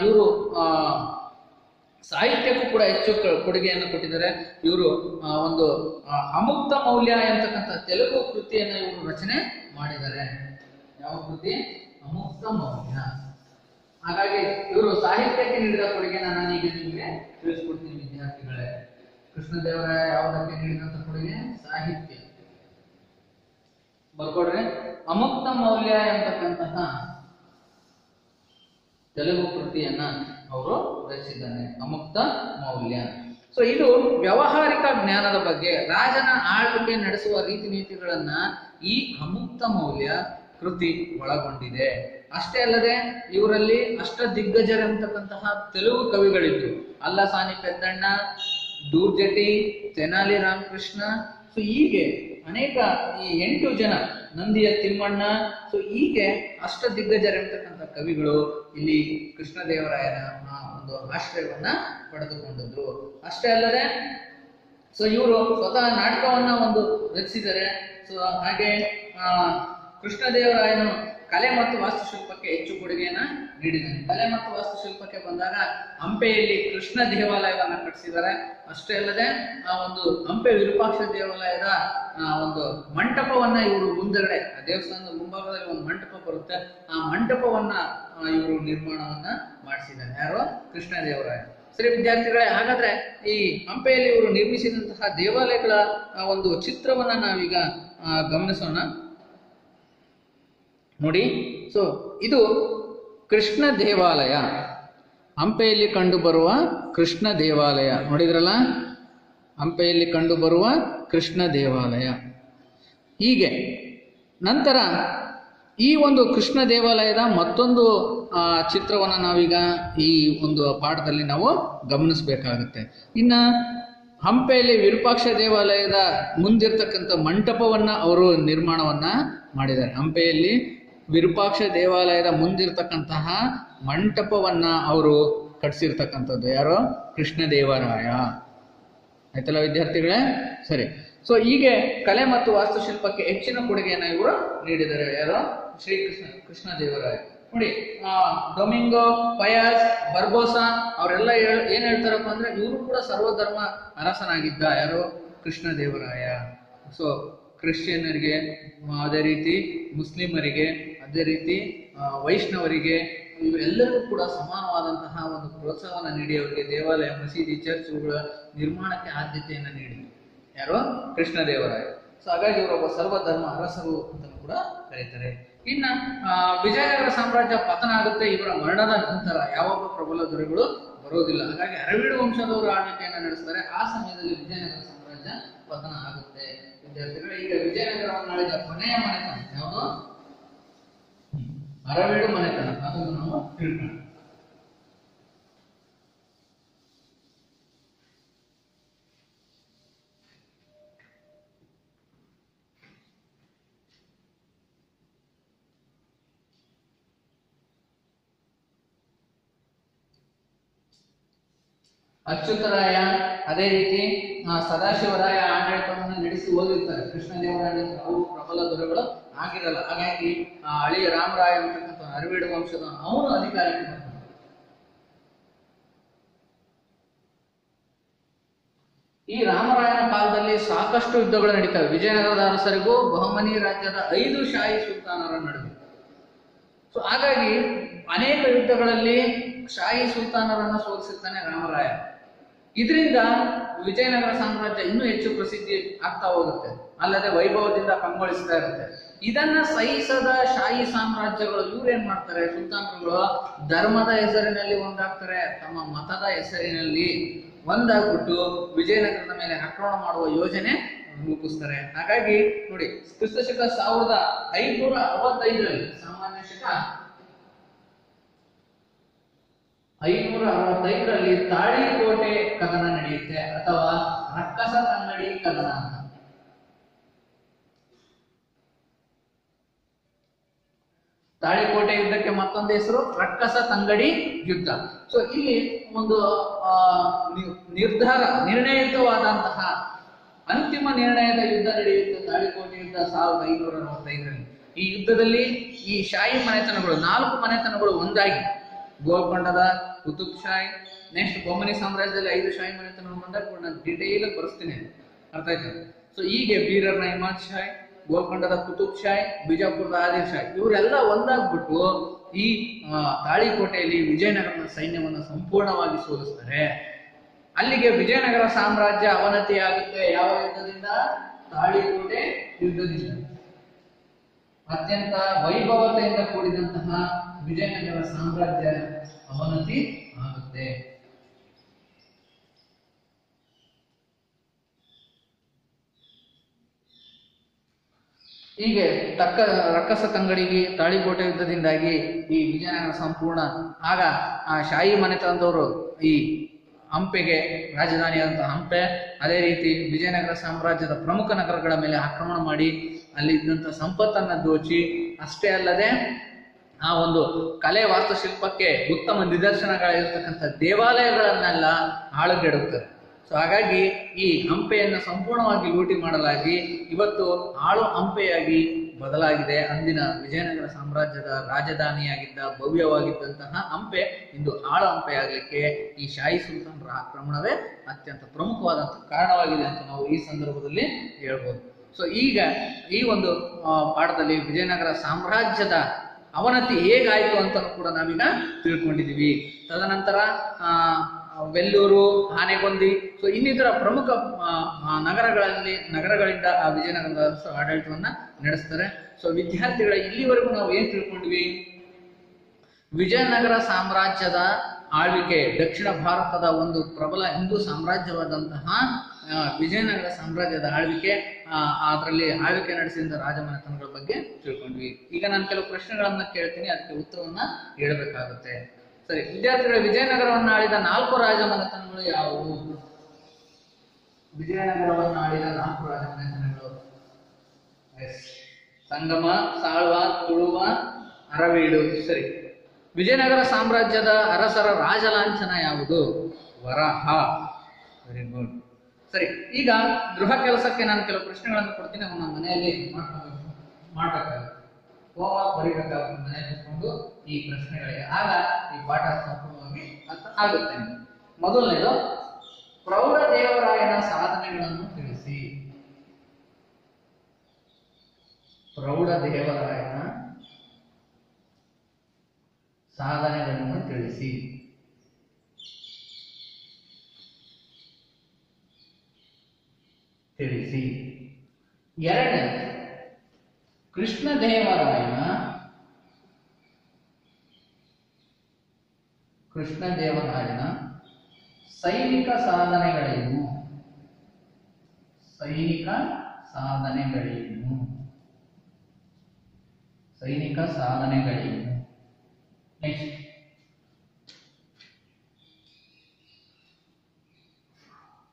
ಇವರು ಸಾಹಿತ್ಯಕ್ಕೂ ಕೂಡ ಹೆಚ್ಚು ಕೊಡುಗೆಯನ್ನು ಕೊಟ್ಟಿದ್ದಾರೆ. ಇವರು ಒಂದು ಅಮುಕ್ತ ಮೌಲ್ಯ ಎಂತಕ್ಕಂಥ ತೆಲುಗು ಕೃತಿಯನ್ನು ಇವರು ರಚನೆ ಮಾಡಿದ್ದಾರೆ. ಯಾವ ಕೃತಿ? ಅಮುಕ್ತ ಮೌಲ್ಯ. ಹಾಗಾಗಿ ಇವರು ಸಾಹಿತ್ಯಕ್ಕೆ ನೀಡಿದ ಕೊಡುಗೆನ ನಾನೀಗ ನಿಮಗೆ ತಿಳಿಸ್ಕೊಡ್ತೀನಿ ವಿದ್ಯಾರ್ಥಿಗಳೇ. ಕೃಷ್ಣದೇವರಾಯ ಯಾವುದಕ್ಕೆ ನೀಡಿದಂತ ಕೊಡುಗೆ? ಸಾಹಿತ್ಯ. ಬರ್ಕೊಡ್ರಿ. ಅಮುಕ್ತ ಮೌಲ್ಯ ಎಂತಕ್ಕಂತಹ ತೆಲುಗು ಕೃತಿಯನ್ನ ಅವರು ರಚಿಸಿದ್ದಾನೆ. ಅಮುಕ್ತ ಮೌಲ್ಯ. ಸೊ ಇದು ವ್ಯಾವಹಾರಿಕ ಜ್ಞಾನದ ಬಗ್ಗೆ, ರಾಜನ ಆಳ್ವಿಕೆ ನಡೆಸುವ ರೀತಿ ನೀತಿಗಳನ್ನ ಈ ಅಮುಕ್ತ ಮೌಲ್ಯ ಕೃತಿ ಒಳಗೊಂಡಿದೆ. ಅಷ್ಟೇ ಅಲ್ಲದೆ ಇವರಲ್ಲಿ ಅಷ್ಟ ದಿಗ್ಗಜರಂತಕ್ಕಂತಹ ತೆಲುಗು ಕವಿಗಳಿದ್ರು. ಅಲ್ಲಸಾನಿ ಪೆದ್ದಣ್ಣ, ದೂರ್ಜಟಿ, ತೆನಾಲಿ ರಾಮಕೃಷ್ಣ. ಸೊ ಹೀಗೆ ಅನೇಕ ಈ 8 ಜನ, ನಂದಿಯ ತಿಮ್ಮಣ್ಣ. ಸೊ ಹೀಗೆ ಅಷ್ಟ ದಿಗ್ಗಜರಂತಕ್ಕಂಥ ಕವಿಗಳು ಇಲ್ಲಿ ಕೃಷ್ಣದೇವರಾಯನ ಒಂದು ಆಶ್ರಯವನ್ನ ಪಡೆದುಕೊಂಡಿದ್ರು. ಅಷ್ಟೇ ಅಲ್ಲದೆ ಸೊ ಇವರು ಸ್ವತಃ ನಾಟಕವನ್ನ ಒಂದು ರಚಿಸಿದ್ದಾರೆ. ಸೊ ಹಾಗೆ ಕೃಷ್ಣದೇವರಾಯನು ಕಲೆ ಮತ್ತು ವಾಸ್ತುಶಿಲ್ಪಕ್ಕೆ ಹೆಚ್ಚು ಕೊಡುಗೆಯನ್ನ ನೀಡಿದ್ದಾನೆ. ಕಲೆ ಮತ್ತು ವಾಸ್ತುಶಿಲ್ಪಕ್ಕೆ ಬಂದಾಗ ಹಂಪೆಯಲ್ಲಿ ಕೃಷ್ಣ ದೇವಾಲಯವನ್ನ ಕಟ್ಟಿಸಿದ್ದಾರೆ. ಅಷ್ಟೇ ಅಲ್ಲದೆ ಒಂದು ಹಂಪೆ ವಿರೂಪಾಕ್ಷ ದೇವಾಲಯದ ಒಂದು ಮಂಟಪವನ್ನ ಇವರು ಮುಂದಗಡೆ, ದೇವಸ್ಥಾನದ ಮುಂಭಾಗದಲ್ಲಿ ಒಂದು ಮಂಟಪ ಬರುತ್ತೆ, ಆ ಮಂಟಪವನ್ನ ಇವರು ನಿರ್ಮಾಣವನ್ನ ಮಾಡಿಸಿದ್ದಾರೆ. ಯಾರು? ಕೃಷ್ಣದೇವರಾಯ. ಸರಿ ವಿದ್ಯಾರ್ಥಿಗಳೇ, ಹಾಗಾದ್ರೆ ಈ ಹಂಪೆಯಲ್ಲಿ ಇವರು ನಿರ್ಮಿಸಿದಂತಹ ದೇವಾಲಯಗಳ ಒಂದು ಚಿತ್ರವನ್ನ ನಾವೀಗ ಗಮನಿಸೋಣ. ನೋಡಿ, ಸೊ ಇದು ಕೃಷ್ಣ ದೇವಾಲಯ, ಹಂಪೆಯಲ್ಲಿ ಕಂಡು ಬರುವ ಕೃಷ್ಣ ದೇವಾಲಯ. ನೋಡಿದ್ರಲ್ಲ, ಹಂಪೆಯಲ್ಲಿ ಕಂಡು ಬರುವ ಕೃಷ್ಣ ದೇವಾಲಯ. ಹೀಗೆ ನಂತರ ಈ ಒಂದು ಕೃಷ್ಣ ದೇವಾಲಯದ ಮತ್ತೊಂದು ಚಿತ್ರವನ್ನು ನಾವೀಗ ಈ ಒಂದು ಪಾಠದಲ್ಲಿ ನಾವು ಗಮನಿಸಬೇಕಾಗುತ್ತೆ. ಇನ್ನ ಹಂಪೆಯಲ್ಲಿ ವಿರೂಪಾಕ್ಷ ದೇವಾಲಯದ ಮುಂದಿರ್ತಕ್ಕಂಥ ಮಂಟಪವನ್ನ ಅವರು ನಿರ್ಮಾಣವನ್ನ ಮಾಡಿದ್ದಾರೆ. ಹಂಪೆಯಲ್ಲಿ ವಿರೂಪಾಕ್ಷ ದೇವಾಲಯದ ಮುಂದಿರ್ತಕ್ಕಂತಹ ಮಂಟಪವನ್ನ ಅವರು ಕಟ್ಟಿಸಿರ್ತಕ್ಕಂಥದ್ದು ಯಾರು? ಕೃಷ್ಣದೇವರಾಯ. ಆಯ್ತಲ್ಲ ವಿದ್ಯಾರ್ಥಿಗಳೇ? ಸರಿ. ಸೊ ಹೀಗೆ ಕಲೆ ಮತ್ತು ವಾಸ್ತುಶಿಲ್ಪಕ್ಕೆ ಹೆಚ್ಚಿನ ಕೊಡುಗೆಯನ್ನ ಇವರು ನೀಡಿದ್ದಾರೆ. ಯಾರು? ಕೃಷ್ಣದೇವರಾಯ. ನೋಡಿ, ಡೊಮಿಂಗೋ, ಪಯಾಸ್, ಬರ್ಬೋಸಾ ಅವರೆಲ್ಲ ಏನ್ ಹೇಳ್ತಾರಪ್ಪ ಅಂದ್ರೆ ಇವರು ಕೂಡ ಸರ್ವಧರ್ಮ ಅರಸನಾಗಿದ್ದ. ಯಾರು? ಕೃಷ್ಣದೇವರಾಯ. ಸೊ ಕ್ರಿಶ್ಚಿಯನ್ನರಿಗೆ, ಅದೇ ರೀತಿ ಮುಸ್ಲಿಮರಿಗೆ, ಅದೇ ರೀತಿ ವೈಷ್ಣವರಿಗೆ, ಇವೆಲ್ಲರಿಗೂ ಕೂಡ ಸಮಾನವಾದಂತಹ ಒಂದು ಪ್ರೋತ್ಸಾಹವನ್ನು ನೀಡಿ ಅವರಿಗೆ ದೇವಾಲಯ, ಮಸೀದಿ, ಚರ್ಚ್ಗಳ ನಿರ್ಮಾಣಕ್ಕೆ ಆದ್ಯತೆಯನ್ನು ನೀಡಿದರು. ಯಾರು? ಕೃಷ್ಣದೇವರಾಯ. ಸೊ ಹಾಗಾಗಿ ಇವರೊಬ್ಬ ಸರ್ವಧರ್ಮ ಅರಸರು ಅಂತ ಕೂಡ ಕರೀತಾರೆ. ಇನ್ನ ವಿಜಯನಗರ ಸಾಮ್ರಾಜ್ಯ ಪತನ ಆಗುತ್ತೆ. ಇವರ ಮರಣದ ನಂತರ ಯಾವೊಬ್ಬ ಪ್ರಬಲ ದೊರೆಗಳು ಬರೋದಿಲ್ಲ. ಹಾಗಾಗಿ ಅರವೀಡು ವಂಶದವರು ಆಳ್ವಿಕೆಯನ್ನು ನಡೆಸ್ತಾರೆ. ಆ ಸಮಯದಲ್ಲಿ ವಿಜಯನಗರ ಸಾಮ್ರಾಜ್ಯ ಪತನ ಆಗುತ್ತೆ. ವಿದ್ಯಾರ್ಥಿಗಳು, ಈಗ ವಿಜಯನಗರವನ್ನು ಆಳಿದ ಕೊನೆಯ ಮನೆತನ ಯಾವುದು? ಅರವೀಡು ಮನೆತನ. ಅದನ್ನು ನಾವು ತಿಳ್ಕೊಳ್ಳೋಣ. ಅಚ್ಯುತರಾಯ, ಅದೇ ರೀತಿ ಸದಾಶಿವರಾಯ ಆಡಳಿತವನ್ನು ನಡೆಸಿ ಹೋಗಿರ್ತಾರೆ. ಕೃಷ್ಣದೇವರಾಯ ಅವರು ಪ್ರಬಲ ದೊರೆಗಳು ಆಗಿರಲ್ಲ. ಹಾಗಾಗಿ ಅಳಿಯ ರಾಮರಾಯ ಅಂತಕ್ಕಂಥ ಅರವೀಡು ವಂಶದ ಅವನು ಅಧಿಕಾರಕ್ಕೆ ಬರ್ತಾನೆ. ಈ ರಾಮರಾಯನ ಕಾಲದಲ್ಲಿ ಸಾಕಷ್ಟು ಯುದ್ಧಗಳು ನಡೀತವೆ. ವಿಜಯನಗರದ ಅರಸರಿಗೂ ಬಹುಮನಿ ರಾಜ್ಯದ 5 ಶಾಹಿ ಸುಲ್ತಾನರ ನಡುವೆ. ಸೊ ಹಾಗಾಗಿ ಅನೇಕ ಯುದ್ಧಗಳಲ್ಲಿ ಶಾಹಿ ಸುಲ್ತಾನರನ್ನು ಸೋಲಿಸಿರ್ತಾನೆ ರಾಮರಾಯ. ಇದರಿಂದ ವಿಜಯನಗರ ಸಾಮ್ರಾಜ್ಯ ಇನ್ನೂ ಹೆಚ್ಚು ಪ್ರಸಿದ್ಧಿ ಆಗ್ತಾ ಹೋಗುತ್ತೆ. ಅಲ್ಲದೆ ವೈಭವದಿಂದ ಕಂಗೊಳಿಸ್ತಾ ಇರುತ್ತೆ. ಇದನ್ನ ಸಹಿಸದ ಶಾಹಿ ಸಾಮ್ರಾಜ್ಯಗಳು ಇವ್ರೇನ್ ಮಾಡ್ತಾರೆ? ಸುಲ್ತಾನರುಗಳು ಧರ್ಮದ ಹೆಸರಿನಲ್ಲಿ ಒಂದಾಗ್ತಾರೆ, ತಮ್ಮ ಮತದ ಹೆಸರಿನಲ್ಲಿ ಒಂದಾಗ್ಬಿಟ್ಟು ವಿಜಯನಗರದ ಮೇಲೆ ಆಕ್ರಮಣ ಮಾಡುವ ಯೋಜನೆ ರೂಪಿಸ್ತಾರೆ. ಹಾಗಾಗಿ ನೋಡಿ, ಕ್ರಿಸ್ತಶಕ 1565ರಲ್ಲಿ, ಸಾಮಾನ್ಯ ಶಕ 565ರಲ್ಲಿ ತಾಳಿಕೋಟೆ ಕದನ ನಡೆಯುತ್ತೆ, ಅಥವಾ ರಕ್ಕಸ ತಂಗಡಿ ಕದನ ಅಂತ. ತಾಳಿಕೋಟೆ ಯುದ್ಧಕ್ಕೆ ಮತ್ತೊಂದು ಹೆಸರು ರಕ್ಕಸ ತಂಗಡಿ ಯುದ್ಧ. ಸೊ ಇಲ್ಲಿ ಒಂದು ನಿರ್ಣಯಿತವಾದಂತಹ ಅಂತಿಮ ನಿರ್ಣಯದ ಯುದ್ಧ ನಡೆಯುತ್ತೆ. ತಾಳಿಕೋಟೆ ಯುದ್ಧ 1565ರಲ್ಲಿ. ಈ ಯುದ್ಧದಲ್ಲಿ ಈ ಶಾಹಿ ಮನೆತನಗಳು, 4 ಮನೆತನಗಳು ಒಂದಾಗಿ, ಗೋಲ್ಕೊಂಡದ ಕುತುಬ್ ಶಾಹಿ, ನೆಕ್ಸ್ಟ್ ಬಹುಮನಿ ಸಾಮ್ರಾಜ್ಯದಲ್ಲಿ 5 ಶಾಹಿ ಮನೆತನಗಳು ಬಂದಾಗ ನಾನು ಡಿಟೇಲ್ ಆಗಿ ಬರೆಸ್ತೀನಿ, ಅರ್ಥ ಆಯ್ತು? ಸೊ ಹೀಗೆ ಬೀರರ್ನ ಇಮಾದ್ ಶಾಹಿ, ಗೋಲ್ಕೊಂಡದ ಕುತುಬ್ ಶಾಹಿ, ಬಿಜಾಪುರದ ಆದಿಲ್ ಶಾಹಿ, ಇವರೆಲ್ಲ ಒಂದಾಗ್ಬಿಟ್ಟು ಈ ತಾಳಿಕೋಟೆಯಲ್ಲಿ ವಿಜಯನಗರದ ಸೈನ್ಯವನ್ನು ಸಂಪೂರ್ಣವಾಗಿ ಸೋಲಿಸ್ತಾರೆ. ಅಲ್ಲಿಗೆ ವಿಜಯನಗರ ಸಾಮ್ರಾಜ್ಯ ಅವನತಿಯಾಗುತ್ತೆ. ಯಾವ ಯುದ್ಧದಿಂದ? ತಾಳಿಕೋಟೆ ಯುದ್ಧದಿಂದ. ಅತ್ಯಂತ ವೈಭವತೆಯಿಂದ ಕೂಡಿದಂತಹ ವಿಜಯನಗರ ಸಾಮ್ರಾಜ್ಯ ಅವನತಿ ಆಗುತ್ತೆ. ಹೀಗೆ ರಕ್ಕಸ ತಂಗಡಿಗೆ ತಾಳಿಕೋಟೆ ಯುದ್ಧದಿಂದಾಗಿ ಈ ವಿಜಯನಗರ ಸಂಪೂರ್ಣ. ಆಗ ಆ ಶಾಹಿ ಮನೆತನದವರು ಈ ಹಂಪೆಗೆ, ರಾಜಧಾನಿಯಾದಂತಹ ಹಂಪೆ, ಅದೇ ರೀತಿ ವಿಜಯನಗರ ಸಾಮ್ರಾಜ್ಯದ ಪ್ರಮುಖ ನಗರಗಳ ಮೇಲೆ ಆಕ್ರಮಣ ಮಾಡಿ ಅಲ್ಲಿ ಇದ್ದಂಥ ಸಂಪತ್ತನ್ನ ದೋಚಿ, ಅಷ್ಟೇ ಅಲ್ಲದೆ ಆ ಒಂದು ಕಲೆ ವಾಸ್ತುಶಿಲ್ಪಕ್ಕೆ ಉತ್ತಮ ನಿದರ್ಶನಗಳಿರ್ತಕ್ಕಂಥ ದೇವಾಲಯಗಳನ್ನೆಲ್ಲ ಹಾಳುಗೆಡುತ್ತಾರೆ. ಸೊ ಹಾಗಾಗಿ ಈ ಹಂಪೆಯನ್ನು ಸಂಪೂರ್ಣವಾಗಿ ಲೂಟಿ ಮಾಡಲಾಗಿ ಇವತ್ತು ಆಳು ಹಂಪೆಯಾಗಿ ಬದಲಾಗಿದೆ. ಅಂದಿನ ವಿಜಯನಗರ ಸಾಮ್ರಾಜ್ಯದ ರಾಜಧಾನಿಯಾಗಿದ್ದ, ಭವ್ಯವಾಗಿದ್ದಂತಹ ಹಂಪೆ ಇಂದು ಆಳು ಹಂಪೆಯಾಗಲಿಕ್ಕೆ ಈ ಶಾಹಿ ಸುಲ್ತಾನರ ಆಕ್ರಮಣವೇ ಅತ್ಯಂತ ಪ್ರಮುಖವಾದಂತಹ ಕಾರಣವಾಗಿದೆ ಅಂತ ನಾವು ಈ ಸಂದರ್ಭದಲ್ಲಿ ಹೇಳ್ಬೋದು. ಸೊ ಈಗ ಈ ಒಂದು ಪಾಠದಲ್ಲಿ ವಿಜಯನಗರ ಸಾಮ್ರಾಜ್ಯದ ಅವನತಿ ಹೇಗಾಯಿತು ಅಂತ ಕೂಡ ನಾವೀಗ ತಿಳ್ಕೊಂಡಿದ್ದೀವಿ. ತದನಂತರ ವೆಲ್ಲೂರು, ಆನೆಗೊಂದಿ, ಸೊ ಇನ್ನಿತರ ಪ್ರಮುಖ ನಗರಗಳಿಂದ ಆ ವಿಜಯನಗರದ ಆಡಳಿತವನ್ನ ನಡೆಸ್ತಾರೆ. ಸೊ ವಿದ್ಯಾರ್ಥಿಗಳ ಇಲ್ಲಿವರೆಗೂ ನಾವು ಏನ್ ತಿಳ್ಕೊಂಡ್ವಿ? ವಿಜಯನಗರ ಸಾಮ್ರಾಜ್ಯದ ಆಳ್ವಿಕೆ, ದಕ್ಷಿಣ ಭಾರತದ ಒಂದು ಪ್ರಬಲ ಹಿಂದೂ ಸಾಮ್ರಾಜ್ಯವಾದಂತಹ ವಿಜಯನಗರ ಸಾಮ್ರಾಜ್ಯದ ಆಳ್ವಿಕೆ, ಅದರಲ್ಲಿ ಆಳ್ವಿಕೆ ನಡೆಸಿದ ರಾಜಮನೆತನಗಳ ಬಗ್ಗೆ ತಿಳ್ಕೊಂಡ್ವಿ. ಈಗ ನಾನು ಕೆಲವು ಪ್ರಶ್ನೆಗಳನ್ನ ಕೇಳ್ತೀನಿ, ಅದಕ್ಕೆ ಉತ್ತರವನ್ನ ಹೇಳಬೇಕಾಗುತ್ತೆ. ಸರಿ ವಿದ್ಯಾರ್ಥಿಗಳ, ವಿಜಯನಗರವನ್ನು ಆಳಿದ 4 ರಾಜಮನೆತನಗಳು ಯಾವುವು? ವಿಜಯನಗರವನ್ನು ಆಳಿದ 4 ರಾಜಮನೆತನಗಳು: ಸಂಗಮ, ಸಾಳ್ವ, ತುಳುವ, ಅರವೀಡು. ಸರಿ. ವಿಜಯನಗರ ಸಾಮ್ರಾಜ್ಯದ ಅರಸರ ರಾಜಲಾಂಛನ ಯಾವುದು? ವರಹ. Very good. ಸರಿ, ಈಗ ಗೃಹ ಕೆಲಸಕ್ಕೆ ನಾನು ಕೆಲವು ಪ್ರಶ್ನೆಗಳನ್ನು ಕೊಡ್ತೀನಿ, ಅವನ್ನ ಮನೆಯಲ್ಲಿ ಮಾಡ್ಬೇಕಾಗುತ್ತೆ, ಹೋಮ್ವರ್ಕ್ ಬರೀಬೇಕಾಗುತ್ತೆ. ಮನೆಯಲ್ಲಿ ಕೂತ್ಕೊಂಡು ಈ ಪ್ರಶ್ನೆಗಳಿಗೆ, ಆಗ ಈ ಪಾಠ ಸಂಪೂರ್ಣವಾಗಿ ಅರ್ಥ ಆಗುತ್ತೆ. ಮೊದಲನೇದು, ಪ್ರೌಢ ದೇವರಾಯನ ಸಾಧನೆಗಳನ್ನು ತಿಳಿಸಿ. ಪ್ರೌಢದೇವರಾಯನ ಸಾಧನೆಗಳನ್ನು ತಿಳಿಸಿ. ಎರಡನೇ, ಕೃಷ್ಣದೇವರಾಯನ ಸೈನಿಕ ಸಾಧನೆಗಳೇನು? ನೆಕ್ಸ್ಟ್,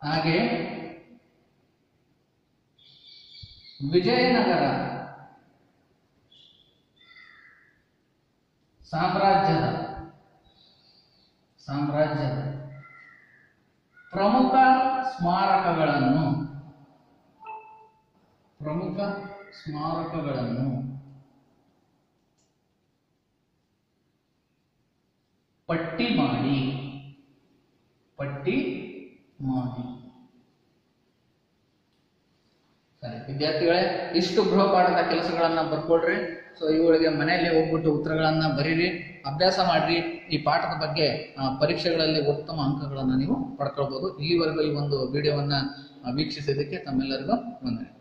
ಹಾಗೆ ವಿಜಯನಗರ ಸಾಮ್ರಾಜ್ಯದ ಪ್ರಮುಖ ಸ್ಮಾರಕಗಳನ್ನು ಪಟ್ಟಿ ಮಾಡಿ. ಸರಿ ವಿದ್ಯಾರ್ಥಿಗಳೇ, ಇಷ್ಟು ಗೃಹಪಾಠದ ಕೆಲಸಗಳನ್ನ ಬರ್ಕೊಳ್ರಿ. ಸೊ ಇವುಗಳಿಗೆ ಮನೆಯಲ್ಲಿ ಹೋಗ್ಬಿಟ್ಟು ಉತ್ತರಗಳನ್ನ ಬರೀರಿ, ಅಭ್ಯಾಸ ಮಾಡ್ರಿ. ಈ ಪಾಠದ ಬಗ್ಗೆ ಪರೀಕ್ಷೆಗಳಲ್ಲಿ ಉತ್ತಮ ಅಂಕಗಳನ್ನ ನೀವು ಪಡ್ಕೊಳ್ಬಹುದು. ಇಲ್ಲಿವರೆಗೂ ಈ ಒಂದು ವಿಡಿಯೋವನ್ನ ವೀಕ್ಷಿಸಿದ್ದಕ್ಕೆ ತಮ್ಮೆಲ್ಲರಿಗೂ ವಂದನೆ.